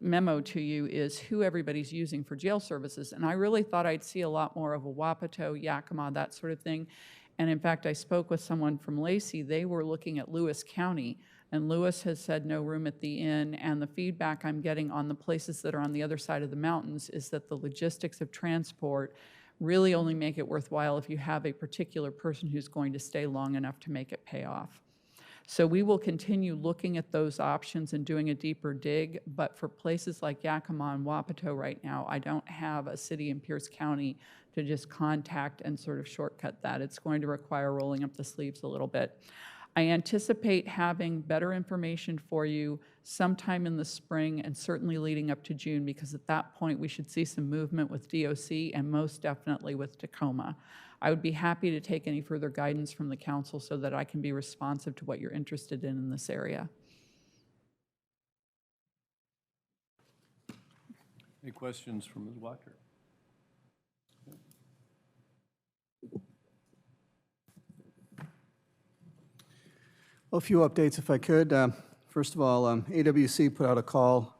S6: memo to you is who everybody's using for jail services. And I really thought I'd see a lot more of a Wapato, Yakima, that sort of thing. And in fact, I spoke with someone from Lacey. They were looking at Lewis County, and Lewis has said no room at the inn. And the feedback I'm getting on the places that are on the other side of the mountains is that the logistics of transport really only make it worthwhile if you have a particular person who's going to stay long enough to make it pay off. So we will continue looking at those options and doing a deeper dig, but for places like Yakima and Wapato right now, I don't have a city in Pierce County to just contact and sort of shortcut that. It's going to require rolling up the sleeves a little bit. I anticipate having better information for you sometime in the spring and certainly leading up to June, because at that point we should see some movement with DOC and most definitely with Tacoma. I would be happy to take any further guidance from the council so that I can be responsive to what you're interested in this area.
S20: Any questions from Ms. Walker?
S14: Well, a few updates if I could. First of all, AWC put out a call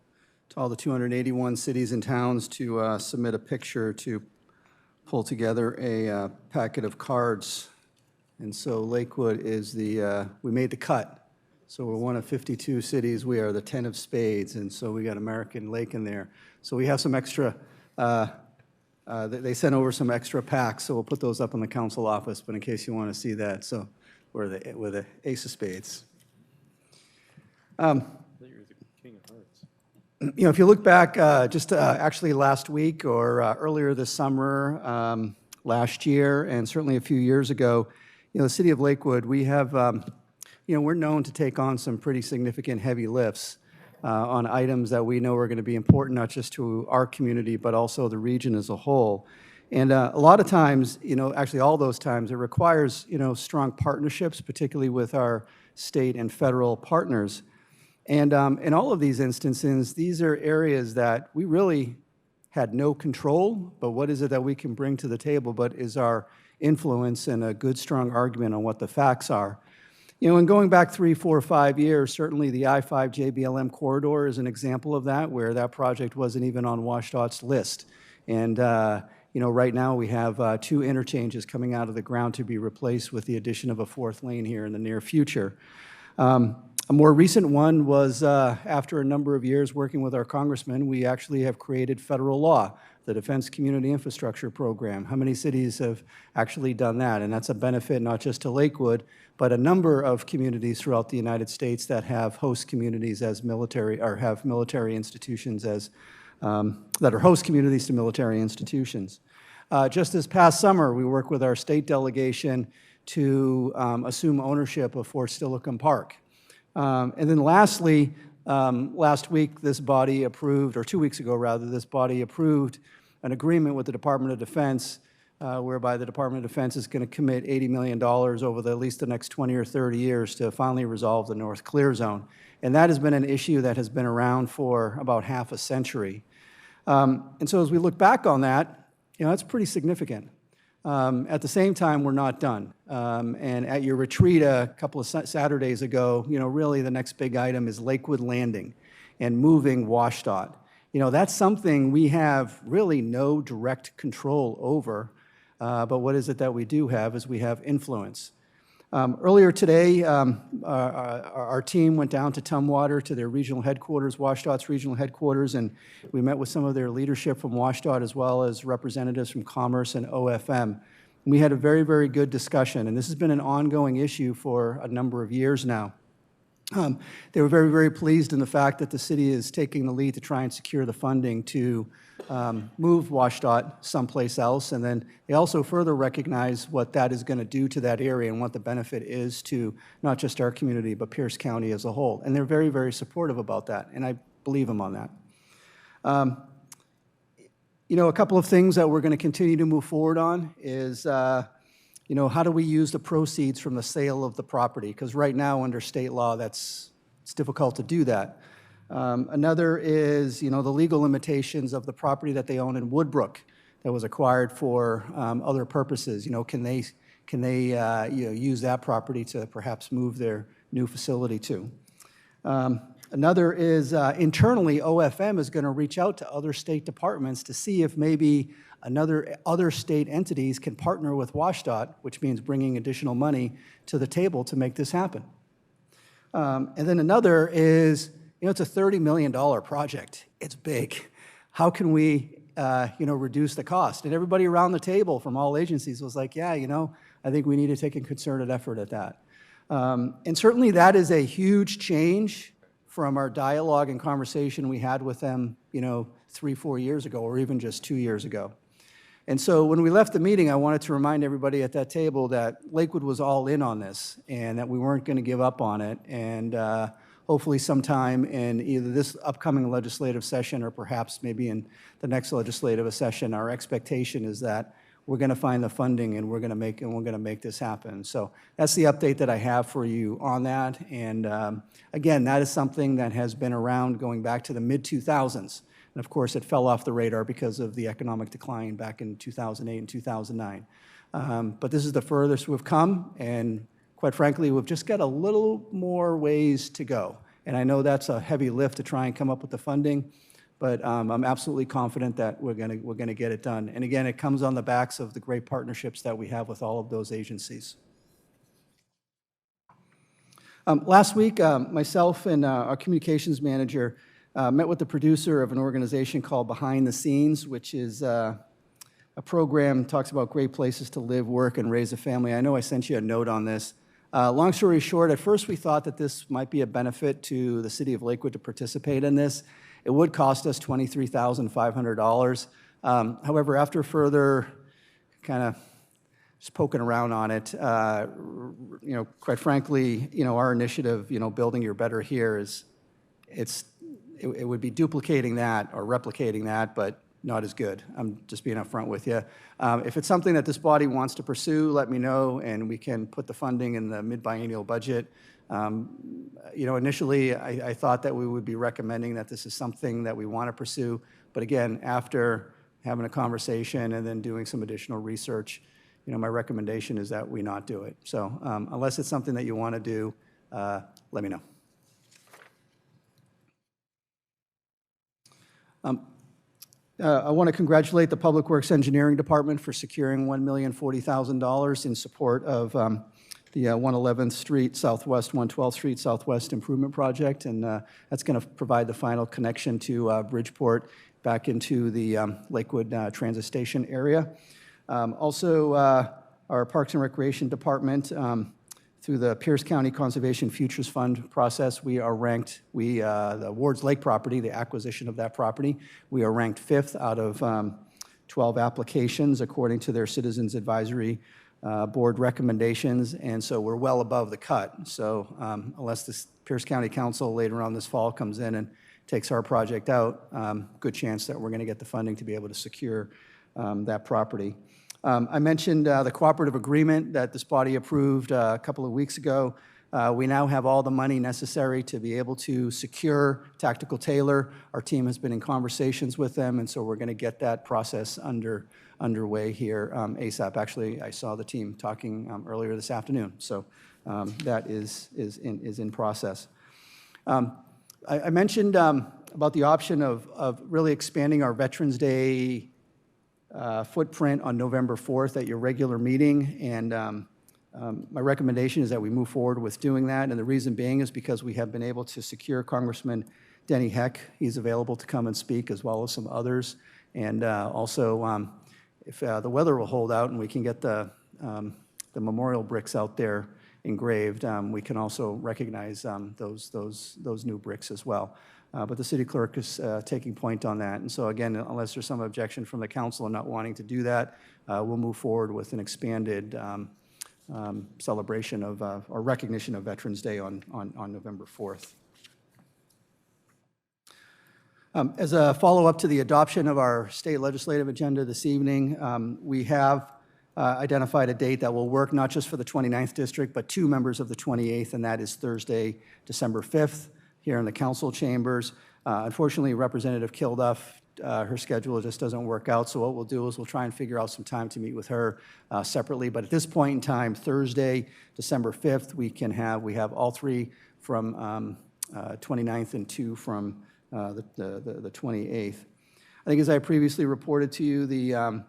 S14: to all the 281 cities and towns to submit a picture to pull together a packet of cards. And so Lakewood is we made the cut. So we're one of 52 cities. We are the 10 of spades, and so we got American Lake in there. So we have some extra, they sent over some extra packs, so we'll put those up in the council office, but in case you want to see that, so we're the ace of spades. You know, if you look back just actually last week or earlier this summer, last year, and certainly a few years ago, you know, the city of Lakewood, we have, you know, we're known to take on some pretty significant heavy lifts on items that we know are going to be important, not just to our community, but also the region as a whole. And a lot of times, you know, actually all those times, it requires, you know, strong partnerships, particularly with our state and federal partners. And in all of these instances, these are areas that we really had no control, but what is it that we can bring to the table, but is our influence and a good, strong argument on what the facts are. You know, and going back 3, 4, 5 years, certainly the I-5 JBLM corridor is an example of that, where that project wasn't even on WashDOT's list. And, you know, right now we have 2 interchanges coming out of the ground to be replaced with the addition of a 4th lane here in the near future. A more recent one was after a number of years working with our congressman, we actually have created federal law, the Defense Community Infrastructure Program. How many cities have actually done that? And that's a benefit not just to Lakewood, but a number of communities throughout the United States that have host communities as military, or have military institutions as, that are host communities to military institutions. Just this past summer, we worked with our state delegation to assume ownership of Fort Steilacoom Park. And then lastly, last week, this body approved, or 2 weeks ago rather, this body approved an agreement with the Department of Defense whereby the Department of Defense is going to commit $80 million over at least the next 20 or 30 years to finally resolve the North Clear Zone. And that has been an issue that has been around for about half a century. And so as we look back on that, you know, that's pretty significant. At the same time, we're not done. And at your retreat a couple of Saturdays ago, you know, really the next big item is Lakewood Landing and moving WashDOT. That's something we have really no direct control over. But what is it that we do have is we have influence. Earlier today, our team went down to Tumwater to their regional headquarters, WashDOT's regional headquarters, and we met with some of their leadership from WashDOT as well as representatives from Commerce and OFM. We had a very, very good discussion, and this has been an ongoing issue for a number of years now. They were very, very pleased in the fact that the city is taking the lead to try and secure the funding to move WashDOT someplace else, and then they also further recognize what that is going to do to that area and what the benefit is to not just our community, but Pierce County as a whole. And they're very, very supportive about that, and I believe them on that. A couple of things that we're going to continue to move forward on is how do we use the proceeds from the sale of the property? Because right now, under state law, it's difficult to do that. Another is, the legal limitations of the property that they own in Woodbrook that was acquired for other purposes. Can they use that property to perhaps move their new facility to? Another is internally, OFM is going to reach out to other state departments to see if maybe other state entities can partner with WashDOT, which means bringing additional money to the table to make this happen. And then another is, it's a $30 million project. It's big. How can we, reduce the cost? And everybody around the table from all agencies was like, yeah, I think we need to take a concerted effort at that. And certainly that is a huge change from our dialogue and conversation we had with them, 3-4 years ago, or even just 2 years ago. And so when we left the meeting, I wanted to remind everybody at that table that Lakewood was all in on this and that we weren't going to give up on it. And hopefully sometime in either this upcoming legislative session or perhaps maybe in the next legislative session, our expectation is that we're going to find the funding and we're going to make this happen. So that's the update that I have for you on that. And again, that is something that has been around going back to the mid-2000s. And of course, it fell off the radar because of the economic decline back in 2008 and 2009. But this is the furthest we've come, and quite frankly, we've just got a little more ways to go. And I know that's a heavy lift to try and come up with the funding, but I'm absolutely confident that we're going to get it done. And again, it comes on the backs of the great partnerships that we have with all of those agencies. Last week, myself and our communications manager met with the producer of an organization called Behind the Scenes, which is a program that talks about great places to live, work, and raise a family. I know I sent you a note on this. Long story short, at first we thought that this might be a benefit to the city of Lakewood to participate in this. It would cost us $23,500. However, after further kind of just poking around on it, quite frankly, our initiative, Building Your Better Here it would be duplicating that or replicating that, but not as good. I'm just being upfront with you. If it's something that this body wants to pursue, let me know, and we can put the funding in the mid-biennial budget. Initially, I thought that we would be recommending that this is something that we want to pursue, but again, after having a conversation and then doing some additional research, my recommendation is that we not do it. So unless it's something that you want to do, let me know. I want to congratulate the Public Works Engineering Department for securing $1,040,000 in support of the 111th Street Southwest, 112th Street Southwest Improvement Project, and that's going to provide the final connection to Bridgeport back into the Lakewood Transit Station area. Also, our Parks and Recreation Department, through the Pierce County Conservation Futures Fund process, we are ranked, the Wards Lake property, the acquisition of that property, we are ranked 5th out of 12 applications according to their Citizens Advisory Board recommendations, and so we're well above the cut. So unless this Pierce County Council later on this fall comes in and takes our project out, good chance that we're going to get the funding to be able to secure that property. I mentioned the cooperative agreement that this body approved a couple of weeks ago. We now have all the money necessary to be able to secure Tactical Taylor. Our team has been in conversations with them, and so we're going to get that process underway here ASAP. Actually, I saw the team talking earlier this afternoon, so that is in process. I mentioned about the option of really expanding our Veterans Day footprint on November 4th at your regular meeting. And my recommendation is that we move forward with doing that. And the reason being is because we have been able to secure Congressman Denny Heck. He's available to come and speak, as well as some others. And also, if the weather will hold out and we can get the memorial bricks out there engraved, we can also recognize those new bricks as well. But the city clerk is taking point on that. And so again, unless there's some objection from the council and not wanting to do that, we'll move forward with an expanded celebration of, or recognition of Veterans Day on November 4th. As a follow-up to the adoption of our state legislative agenda this evening, we have identified a date that will work not just for the 29th district, but 2 members of the 28th, and that is Thursday, December 5th, here in the council chambers. Unfortunately, Representative Kilduff, her schedule just doesn't work out, so what we'll do is we'll try and figure out some time to meet with her separately. But at this point in time, Thursday, December 5th, we have all 3 from 29th and 2 from the 28th. I think as I previously reported to you, the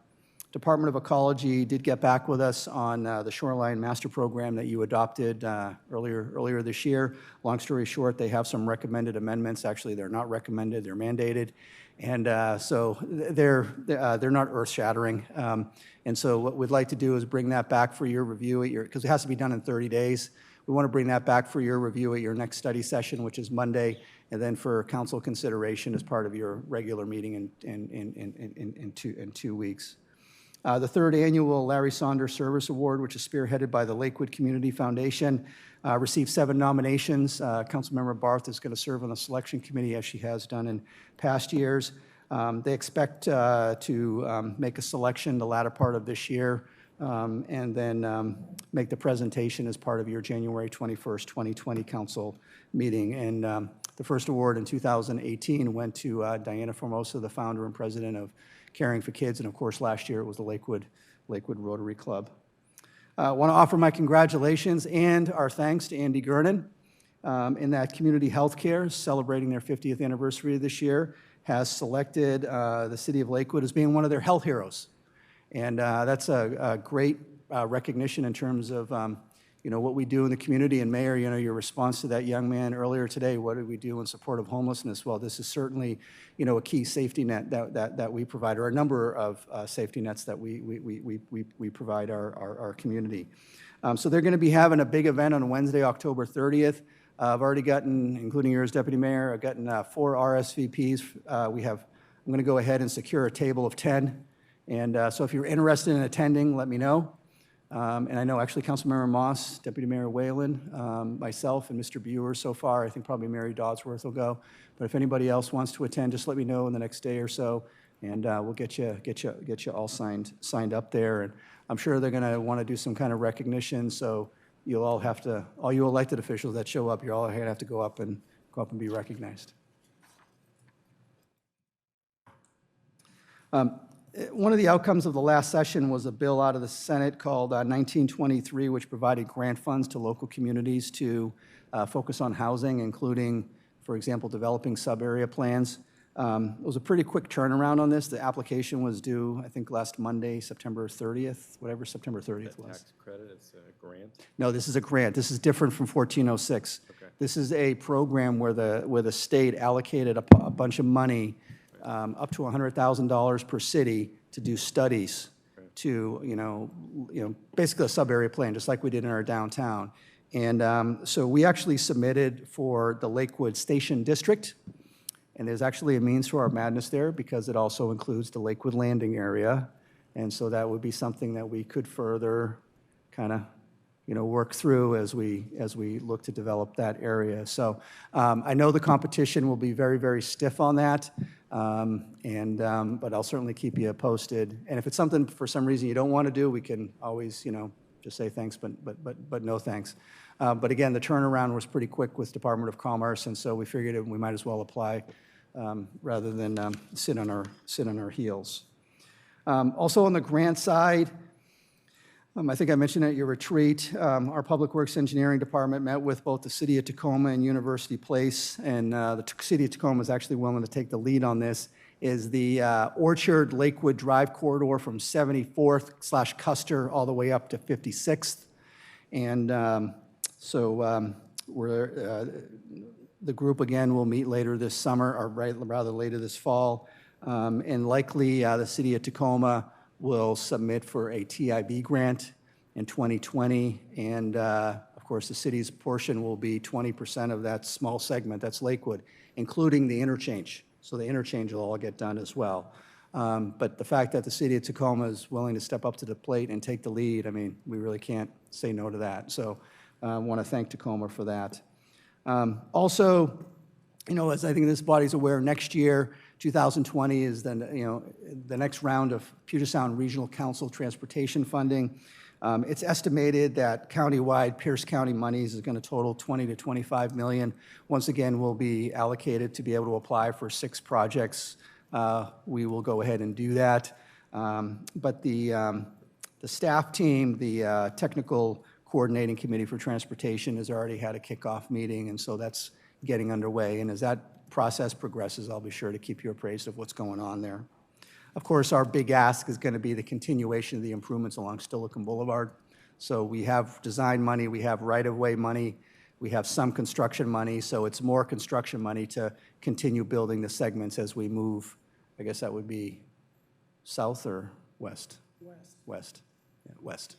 S14: Department of Ecology did get back with us on the Shoreline Master Program that you adopted earlier this year. Long story short, they have some recommended amendments. Actually, they're not recommended, they're mandated. And so they're not earth-shattering. And so what we'd like to do is bring that back for your review because it has to be done in 30 days. We want to bring that back for your review at your next study session, which is Monday, and then for council consideration as part of your regular meeting in 2 weeks. The 3rd annual Larry Saunders Service Award, which is spearheaded by the Lakewood Community Foundation, received 7 nominations. Councilmember Barth is going to serve on the selection committee as she has done in past years. They expect to make a selection the latter part of this year and then make the presentation as part of your January 21st, 2020 council meeting. And the first award in 2018 went to Diana Formosa, the founder and president of Caring for Kids, and of course last year it was the Lakewood Rotary Club. I want to offer my congratulations and our thanks to Andy Gernon in that Community Healthcare, celebrating their 50th anniversary this year, has selected the city of Lakewood as being one of their health heroes. And that's a great recognition in terms of what we do in the community. And Mayor, your response to that young man earlier today, what did we do in support of homelessness? Well, this is certainly, a key safety net that we provide, or a number of safety nets that we provide our community. So they're going to be having a big event on Wednesday, October 30th. I've already gotten, including yours, Deputy Mayor, I've gotten 4 RSVPs. I'm going to go ahead and secure a table of 10. And so if you're interested in attending, let me know. And I know actually Councilmember Moss, Deputy Mayor Whalen, myself, and Mr. Buer so far. I think probably Mary Dodsworth will go. But if anybody else wants to attend, just let me know in the next day or so, and we'll get you all signed up there. And I'm sure they're going to want to do some kind of recognition. So you'll all have to, all you elected officials that show up, you're all going to have to go up and be recognized. One of the outcomes of the last session was a bill out of the Senate called 1923, which provided grant funds to local communities to focus on housing, including, for example, developing sub-area plans. It was a pretty quick turnaround on this. The application was due, I think, last Monday, September 30th, whatever September 30th was.
S18: Tax credit, it's a grant?
S14: No, this is a grant. This is different from 1406. Okay. This is a program where the state allocated a bunch of money, up to $100,000 per city, to do studies to, basically a sub-area plan, just like we did in our downtown. And so we actually submitted for the Lakewood Station District, and there's actually a means to our madness there because it also includes the Lakewood Landing area. And so that would be something that we could further kind of, work through as we look to develop that area. So I know the competition will be very, very stiff on that. But I'll certainly keep you posted. And if it's something for some reason you don't want to do, we can always, just say thanks, but no thanks. But again, the turnaround was pretty quick with Department of Commerce, and so we figured we might as well apply rather than sit on our heels. Also on the grant side, I think I mentioned at your retreat, our Public Works Engineering Department met with both the City of Tacoma and University Place, and the City of Tacoma is actually willing to take the lead on this, is the Orchard Lakewood Drive corridor from 74th/Custer all the way up to 56th. And the group, again, will meet later this summer, or rather later this fall, and likely the City of Tacoma will submit for a TIB grant in 2020, and of course, the city's portion will be 20% of that small segment, that's Lakewood, including the interchange. So the interchange will all get done as well. But the fact that the City of Tacoma is willing to step up to the plate and take the lead, I mean, we really can't say no to that. So I want to thank Tacoma for that. Also, as I think this body's aware, next year, 2020 is the next round of Puget Sound Regional Council transportation funding. It's estimated that countywide Pierce County monies is going to total $20 to $25 million. Once again, will be allocated to be able to apply for 6 projects. We will go ahead and do that. But the staff team, the technical coordinating committee for transportation, has already had a kickoff meeting, and so that's getting underway. And as that process progresses, I'll be sure to keep you appraised of what's going on there. Of course, our big ask is going to be the continuation of the improvements along Steilacoom Boulevard. So we have design money, we have right-of-way money, we have some construction money, so it's more construction money to continue building the segments as we move. I guess that would be south or west?
S3: West.
S14: West. Yeah, west.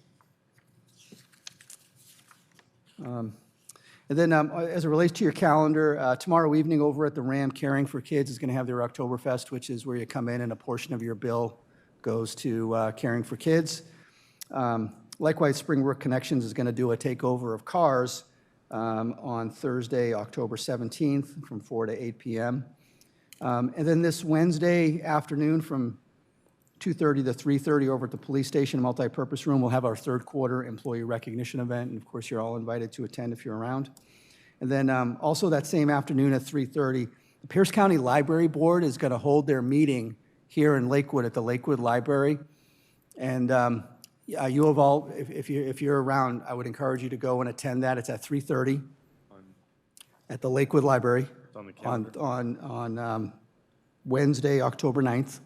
S14: And then as it relates to your calendar, tomorrow evening over at the RAM, Caring for Kids is going to have their Oktoberfest, which is where you come in and a portion of your bill goes to Caring for Kids. Likewise, Springbrook Connections is going to do a takeover of cars on Thursday, October 17th from 4 to 8 p.m. And then this Wednesday afternoon from 2:30 to 3:30 over at the police station multipurpose room, we'll have our third quarter employee recognition event. And of course, you're all invited to attend if you're around. And then also that same afternoon at 3:30, the Pierce County Library Board is going to hold their meeting here in Lakewood at the Lakewood Library. And you have all, if you're around, I would encourage you to go and attend that. It's at 3:30 at the Lakewood Library on Wednesday, October 9th.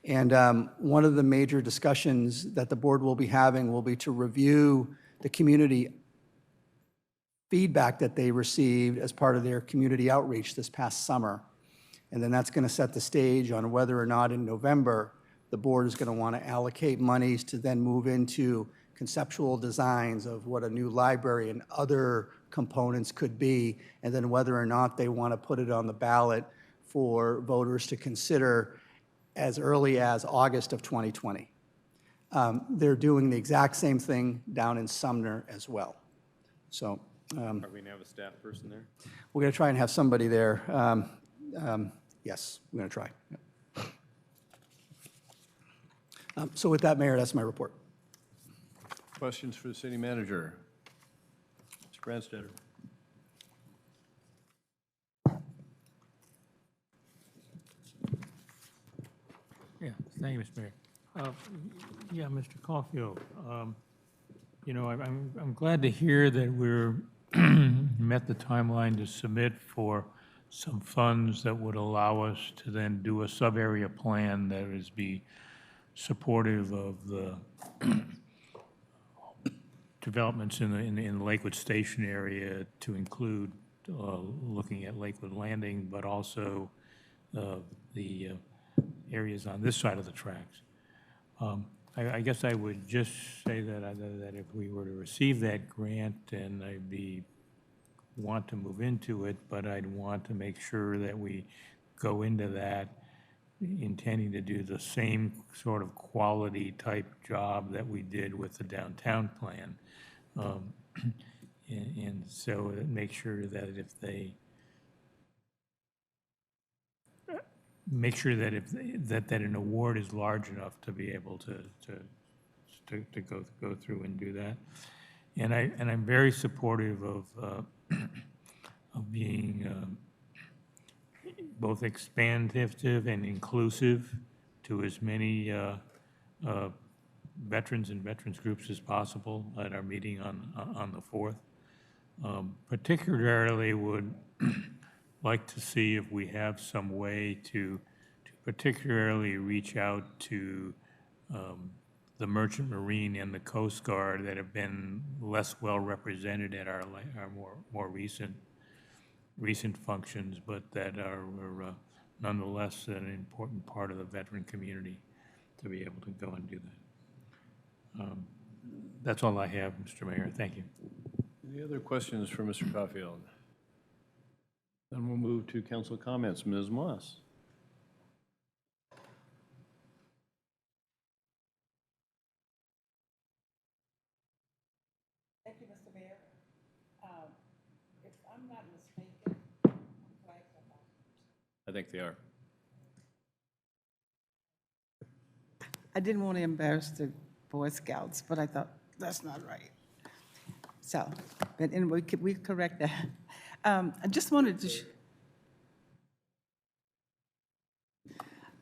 S14: And one of the major discussions that the board will be having will be to review the community feedback that they received as part of their community outreach this past summer. And then that's going to set the stage on whether or not in November the board is going to want to allocate monies to then move into conceptual designs of what a new library and other components could be, and then whether or not they want to put it on the ballot for voters to consider as early as August of 2020. They're doing the exact same thing down in Sumner as well. So
S1: Are we going to have a staff person there?
S14: we're going to try and have somebody there. Yes, we're going to try. So with that, Mayor, that's my report.
S20: Questions for the city manager? Mr. Branstetter.
S16: Yeah, thank you, Mr. Mayor. Yeah, Mr. Caulfield, I'm glad to hear that we're met the timeline to submit for some funds that would allow us to then do a sub-area plan that is be supportive of the developments in the Lakewood Station area, to include looking at Lakewood Landing, but also the areas on this side of the tracks. I guess I would just say that if we were to receive that grant, and I'd want to move into it, but I'd want to make sure that we go into that intending to do the same sort of quality type job that we did with the downtown plan. And so make sure that that an award is large enough to be able to go through and do that. And I'm very supportive of being both expansive and inclusive to as many veterans and veterans groups as possible at our meeting on the 4th. Particularly would like to see if we have some way to particularly reach out to the Merchant Marine and the Coast Guard that have been less well represented at our more recent functions, but that are nonetheless an important part of the veteran community to be able to go and do that. That's all I have, Mr. Mayor. Thank you.
S20: Any other questions for Mr. Caulfield?
S1: Then we'll move to council comments. Ms. Moss.
S21: Thank you, Mr. Mayor. If I'm not mistaken, flags are not.
S20: I think they are.
S21: I didn't want to embarrass the Boy Scouts, but I thought, that's not right. So, but anyway, we correct that. I just wanted to,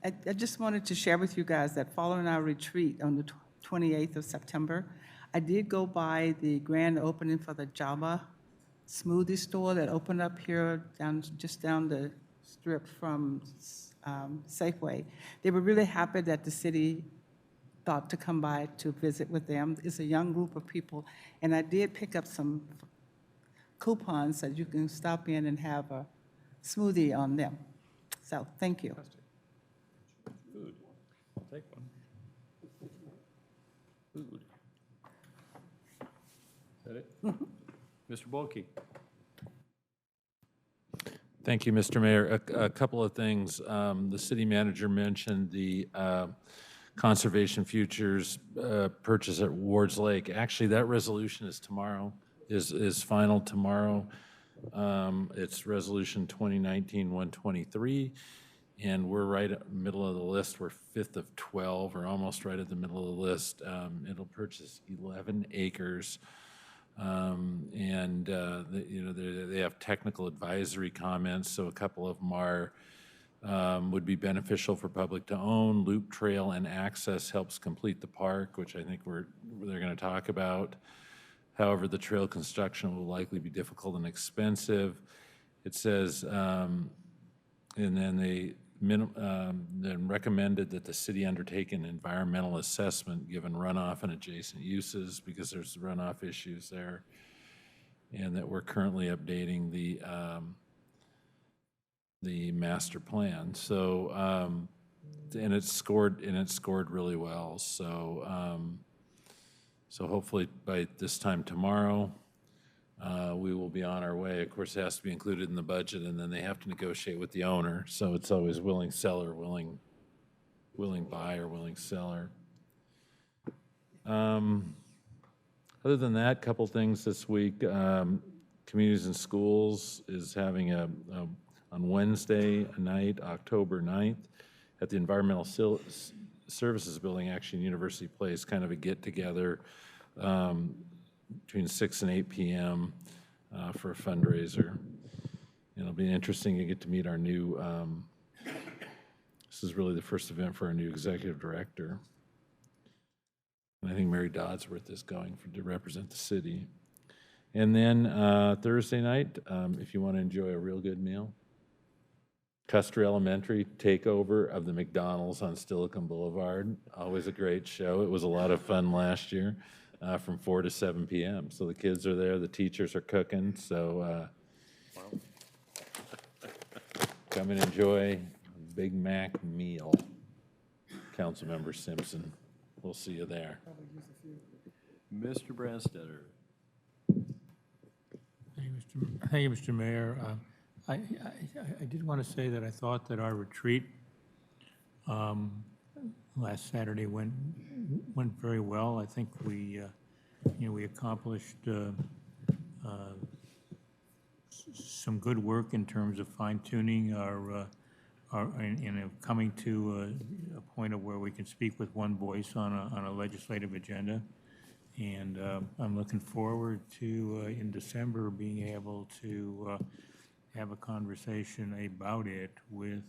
S21: I just wanted to share with you guys that following our retreat on the 28th of September, I did go by the grand opening for the Java smoothie store that opened up here just down the strip from Safeway. They were really happy that the city thought to come by to visit with them. It's a young group of people, and I did pick up some coupons that you can stop in and have a smoothie on them. So, thank you.
S1: Food. I'll take one. Food. Is that it? Mr. Bulkey.
S17: Thank you, Mr. Mayor. A couple of things. The city manager mentioned the Conservation Futures purchase at Wards Lake. Actually, that resolution is tomorrow, is final tomorrow. It's Resolution 2019-123, and we're right at the middle of the list. We're 5th of 12, or almost right at the middle of the list. It'll purchase 11 acres. They have technical advisory comments, so a couple of them are would be beneficial for public to own. Loop trail and access helps complete the park, which I think they're going to talk about. However, the trail construction will likely be difficult and expensive. It says, and then they then recommended that the city undertake an environmental assessment given runoff and adjacent uses, because there's runoff issues there, and that we're currently updating the master plan. So, and it's scored really well. So, so hopefully by this time tomorrow, we will be on our way. Of course, it has to be included in the budget, and then they have to negotiate with the owner. So it's always willing seller, willing buyer, willing seller. Other than that, couple things this week. Communities and Schools is having on Wednesday night, October 9th, at the Environmental Services Building, actually in University Place, kind of a get-together between 6 and 8 p.m. For a fundraiser. It'll be interesting to get to meet our new, this is really the first event for our new executive director. And I think Mary Dodsworth is going to represent the city. And then Thursday night, if you want to enjoy a real good meal, Custer Elementary takeover of the McDonald's on Steilacoom Boulevard. Always a great show. It was a lot of fun last year from 4 to 7 p.m. So the kids are there, the teachers are cooking. So come and enjoy a Big Mac meal. Councilmember Simpson, we'll see you there.
S1: Mr. Branstetter.
S16: Thank you, Mr. Mayor. I did want to say that I thought that our retreat last Saturday went very well. I think we accomplished some good work in terms of fine-tuning our coming to a point of where we can speak with one voice on a legislative agenda. And I'm looking forward to, in December, being able to have a conversation about it with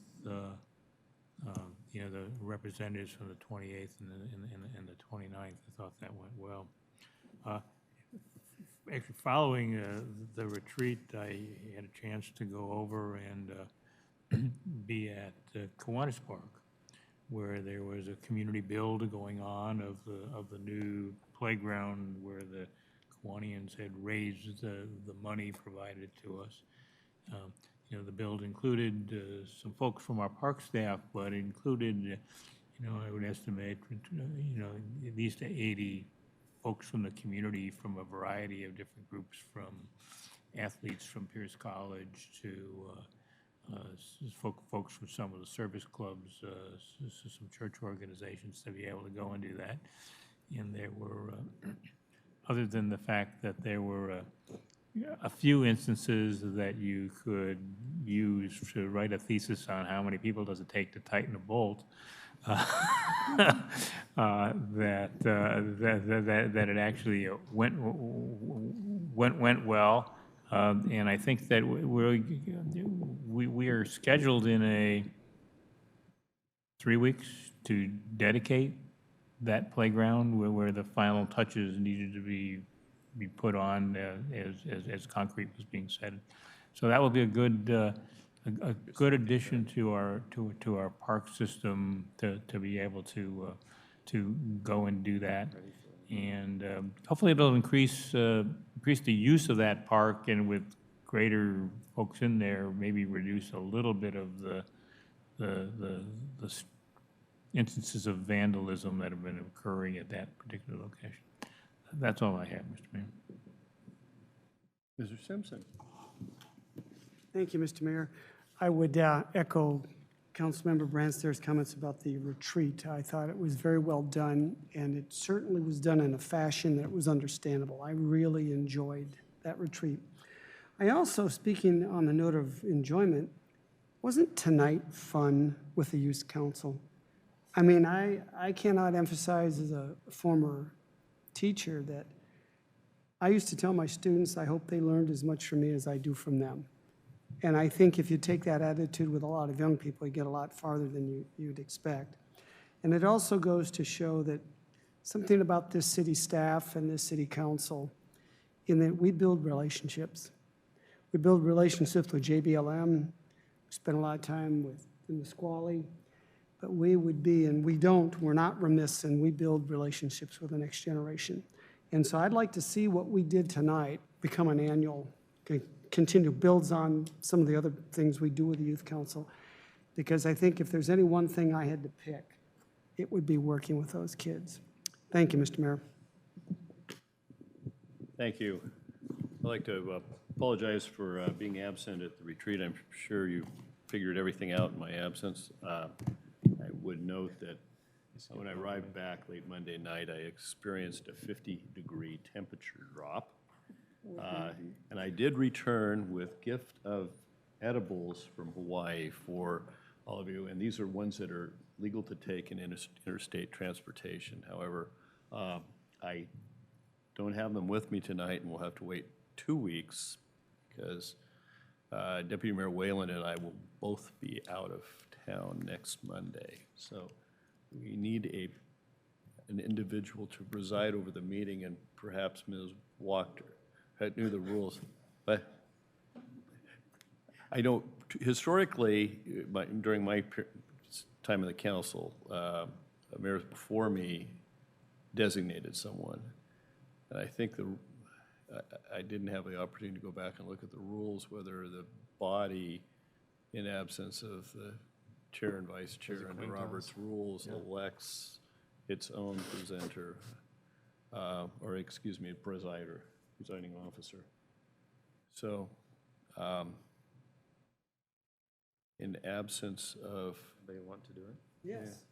S16: you know, the representatives from the 28th and the 29th. I thought that went well. Actually, following the retreat, I had a chance to go over and be at Kiwanis Park, where there was a community build going on of the new playground where the Kiwanians had raised the money provided to us. You know, the build included some folks from our park staff, but included, you know, I would estimate, you know, at least 80 folks from the community from a variety of different groups, from athletes from Pierce College to folks from some of the service clubs, some church organizations to be able to go and do that. And there were, other than the fact that there were a few instances that you could use to write a thesis on how many people does it take to tighten a bolt, that it actually went well, and I think that we are scheduled in 3 weeks to dedicate that playground where the final touches needed to be put on as concrete was being set. So that will be a good addition to our park system to be able to go and do that, and hopefully it'll increase the use of that park, and with greater folks in there, maybe reduce a little bit of the instances of vandalism that have been occurring at that particular location. That's all I have, Mr. Mayor.
S1: Mr. Simpson.
S3: Thank you, Mr. Mayor. I would echo Councilmember Brandstair's comments about the retreat. I thought it was very well done, and it certainly was done in a fashion that was understandable. I really enjoyed that retreat. I also, speaking on the note of enjoyment, wasn't tonight fun with the Youth Council? I mean, I cannot emphasize as a former teacher that I used to tell my students I hope they learned as much from me as I do from them. And I think if you take that attitude with a lot of young people, you get a lot farther than you'd expect. And it also goes to show that something about this city staff and this city council, in that we build relationships. We build relationships with JBLM. We spend a lot of time with in the Squally. But we would be, and we're not remiss, and we build relationships with the next generation. And so I'd like to see what we did tonight become an annual, continue, builds on some of the other things we do with the Youth Council. Because I think if there's any one thing I had to pick, it would be working with those kids. Thank you, Mr. Mayor.
S1: Thank you. I'd like to apologize for being absent at the retreat. I'm sure you figured everything out in my absence. I would note that when I arrived back late Monday night, I experienced a 50-degree temperature drop. And I did return with gift of edibles from Hawaii for all of you. And these are ones that are legal to take in interstate transportation. However, I don't have them with me tonight, and we'll have to wait 2 weeks because Deputy Mayor Whalen and I will both be out of town next Monday. So we need an individual to preside over the meeting, and perhaps Ms. Wachter knew the rules. But I know historically, during my time in the council, mayors before me designated someone. And I think I didn't have the opportunity to go back and look at the rules, whether the body, in absence of the chair and vice chair under Robert's rules, elects its own presenter, or excuse me, presider, presiding officer. So, in absence of...
S18: They want to do it?
S3: Yes.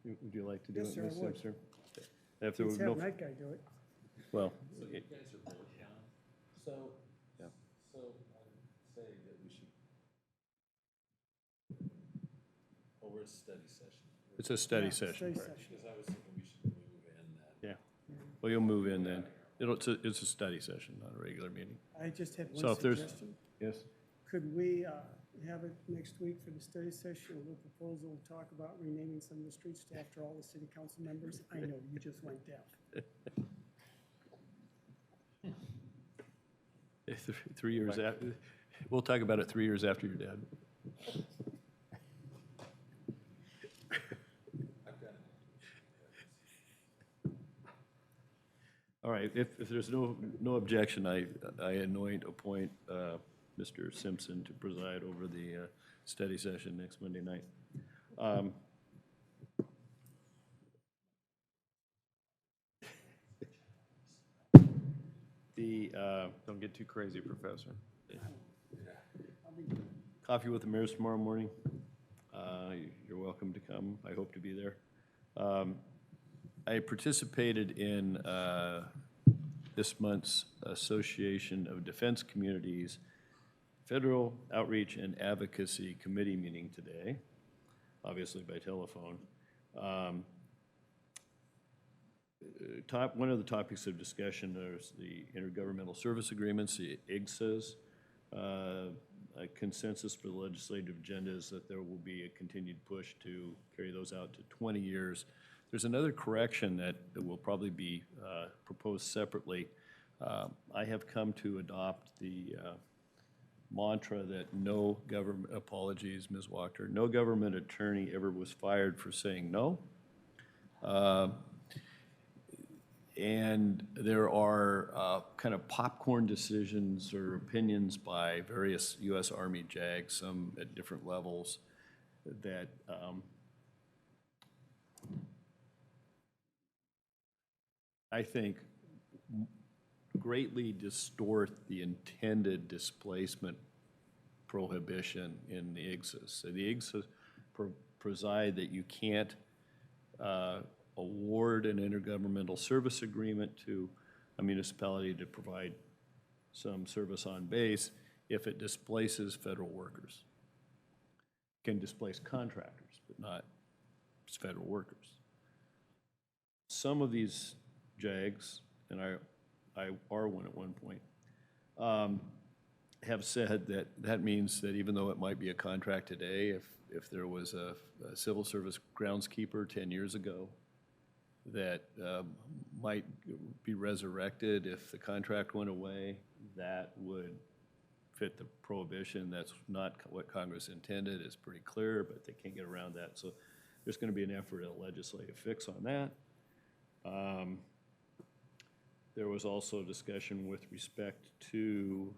S1: Yeah. Would you like to do
S3: Yes,
S1: it,
S3: sir,
S1: Ms.
S3: I would.
S1: Simpson? If there
S3: Let's
S1: was
S3: have
S1: no...
S3: that guy do it.
S1: Well...
S17: So you guys are both down. So I would say that we should... Oh, we're at study session.
S1: It's a study
S3: Yeah,
S1: session.
S3: study
S1: Correct.
S3: session.
S17: Because I was thinking we should move in that.
S1: Yeah. Well, you'll move in then. It's a study session, not a regular meeting.
S3: I just had
S1: So
S3: one
S1: if there's...
S3: suggestion.
S1: Yes?
S3: Could we, have it next week for the study session, a little proposal to talk about renaming some of the streets after all the city council members. I know, you just went deaf.
S1: 3 years after, we'll talk about it 3 years after you're dead. All right, if there's no objection, I appoint Mr. Simpson to preside over the study session next Monday night.
S18: Don't get too crazy, Professor.
S1: Coffee with the Mayors tomorrow morning. You're welcome to come. I hope to be there. I participated in this month's Association of Defense Communities Federal Outreach and Advocacy Committee meeting today, obviously by telephone. One of the topics of discussion is the intergovernmental service agreements, the IGSAs. A consensus for the legislative agenda is that there will be a continued push to carry those out to 20 years. There's another correction that will probably be proposed separately. I have come to adopt the mantra that no government, apologies, Ms. Wachter, no government attorney ever was fired for saying no. And there are kind of popcorn decisions or opinions by various U.S. Army JAGs, some at different levels, that I think greatly distort the intended displacement prohibition in the IGSAs. So the IGSAs preside that you can't award an intergovernmental service agreement to a municipality to provide some service on base if it displaces federal workers. It can displace contractors, but not federal workers. Some of these JAGs, and I are one at one point, have said that that means that even though it might be a contract today, if there was a civil service groundskeeper 10 years ago that might be resurrected if the contract went away, that would fit the prohibition. That's not what Congress intended. It's pretty clear, but they can't get around that. So there's going to be an effort at a legislative fix on that. There was also discussion with respect to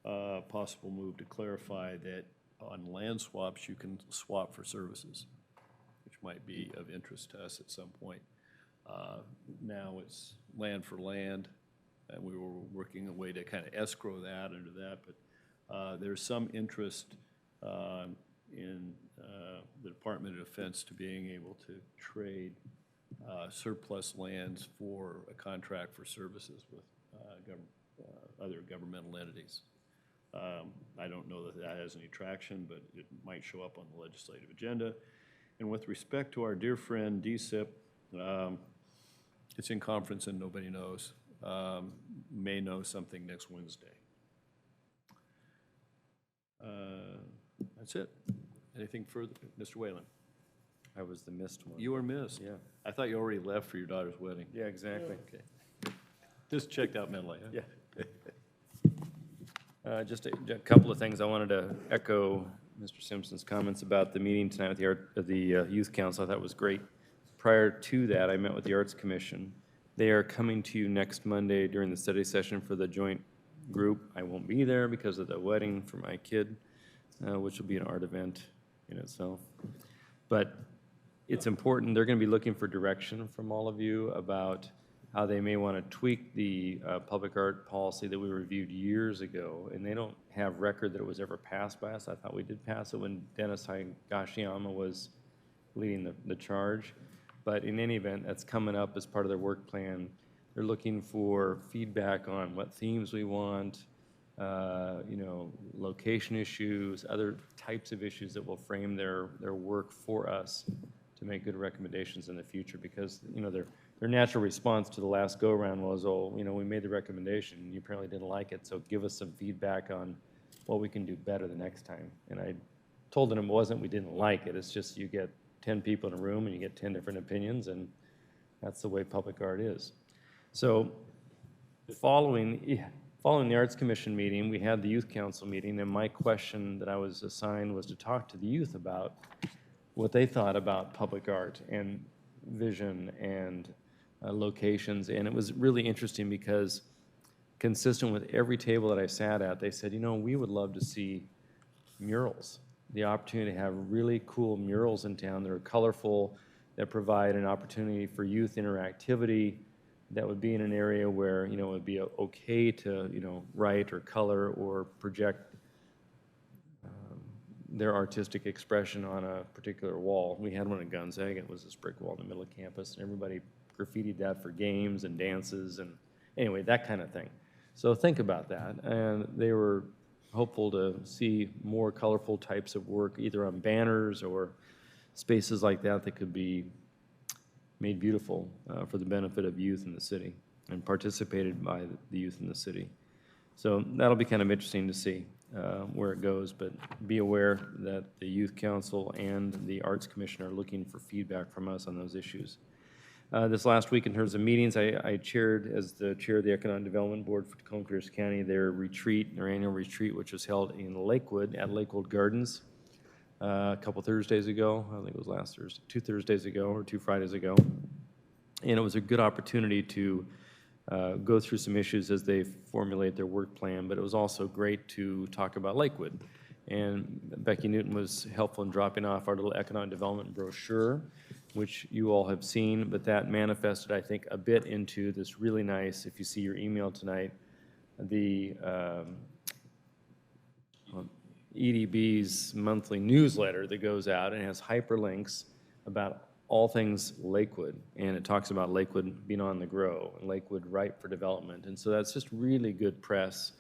S1: a possible move to clarify that on land swaps, you can swap for services, which might be of interest to us at some point. Now it's land for land, and we were working a way to kind of escrow that under that, but there's some interest in the Department of Defense to being able to trade surplus lands for a contract for services with other governmental entities. I don't know that that has any traction, but it might show up on the legislative agenda. And with respect to our dear friend DSIP, it's in conference and nobody knows. May know something next Wednesday. That's it. Anything further? Mr. Whalen?
S18: I was the missed one.
S1: You were missed?
S18: Yeah.
S1: I thought you already left for your daughter's wedding.
S18: Yeah, exactly.
S1: Okay. Just checked out mentally, huh?
S18: Yeah. Just a couple of things. I wanted to echo Mr. Simpson's comments about the meeting tonight with the Youth Council. I thought it was great. Prior to that, I met with the Arts Commission. They are coming to you next Monday during the study session for the joint group. I won't be there because of the wedding for my kid, which will be an art event in itself. But it's important. They're going to be looking for direction from all of you about how they may want to tweak the public art policy that we reviewed years ago. And they don't have record that it was ever passed by us. I thought we did pass it when Dennis Higashiyama was leading the charge. But in any event, that's coming up as part of their work plan. They're looking for feedback on what themes we want, location issues, other types of issues that will frame their work for us to make good recommendations in the future, because their natural response to the last go-around was, we made the recommendation, and you apparently didn't like it, so give us some feedback on what we can do better the next time. And I told them it wasn't we didn't like it, it's just you get 10 people in a room and you get 10 different opinions, and that's the way public art is. So following the Arts Commission meeting, we had the Youth Council meeting, and my question that I was assigned was to talk to the youth about what they thought about public art and vision and locations. And it was really interesting because consistent with every table that I sat at, they said, you know, we would love to see murals, the opportunity to have really cool murals in town that are colorful, that provide an opportunity for youth interactivity, that would be in an area where, you know, it would be okay to, you know, write or color or project their artistic expression on a particular wall. We had one at Gonzaga. It was this brick wall in the middle of campus, and everybody graffitied that for games and dances and anyway, that kind of thing. So think about that. And they were hopeful to see more colorful types of work, either on banners or spaces like that that could be made beautiful for the benefit of youth in the city and participated by the youth in the city. So that'll be kind of interesting to see where it goes, but be aware that the Youth Council and the Arts Commission are looking for feedback from us on those issues. This last week, in terms of meetings, I chaired, as the chair of the Economic Development Board for Tacoma Pierce County, their retreat, their annual retreat, which was held in Lakewood at Lakewood Gardens a couple Thursdays ago. I think it was last Thursday, 2 Thursdays ago or 2 Fridays ago. And it was a good opportunity to go through some issues as they formulate their work plan, but it was also great to talk about Lakewood. And Becky Newton was helpful in dropping off our little economic development brochure, which you all have seen, but that manifested, I think, a bit into this really nice, if you see your email tonight, the EDB's monthly newsletter that goes out and has hyperlinks about all things Lakewood, and it talks about Lakewood being on the grow and Lakewood ripe for development. And so that's just really good press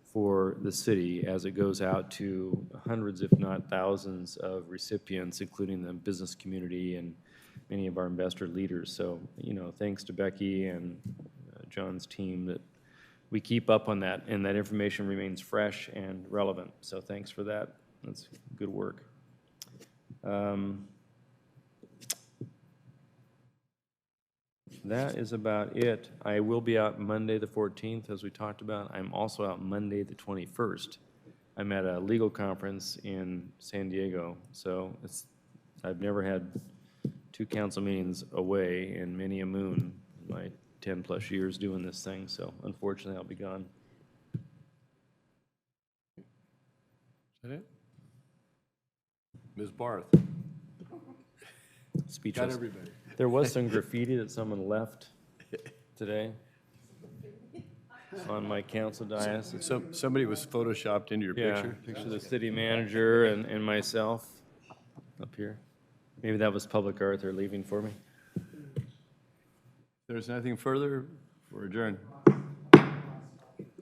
S18: for the city as it goes out to hundreds, if not thousands, of recipients, including the business community and many of our investor leaders. So, you know, thanks to Becky and John's team that we keep up on that, and that information remains fresh and relevant. So thanks for that. That's good work. That is about it. I will be out Monday the 14th, as we talked about. I'm also out Monday the 21st. I'm at a legal conference in San Diego, so I've never had 2 council meetings away in many a moon in my 10-plus years doing this thing, so unfortunately I'll be gone.
S20: Is that it? Ms. Barth.
S18: Speechless.
S20: Got everybody.
S18: There was some graffiti that someone left today on my council dais.
S20: Somebody was photoshopped into your picture?
S18: Picture of the city manager and myself up here. Maybe that was public art they're leaving for me.
S20: If there's nothing further, we're adjourned.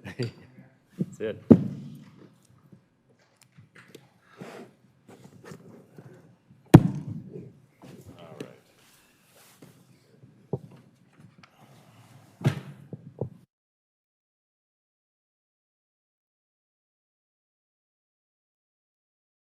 S18: That's it.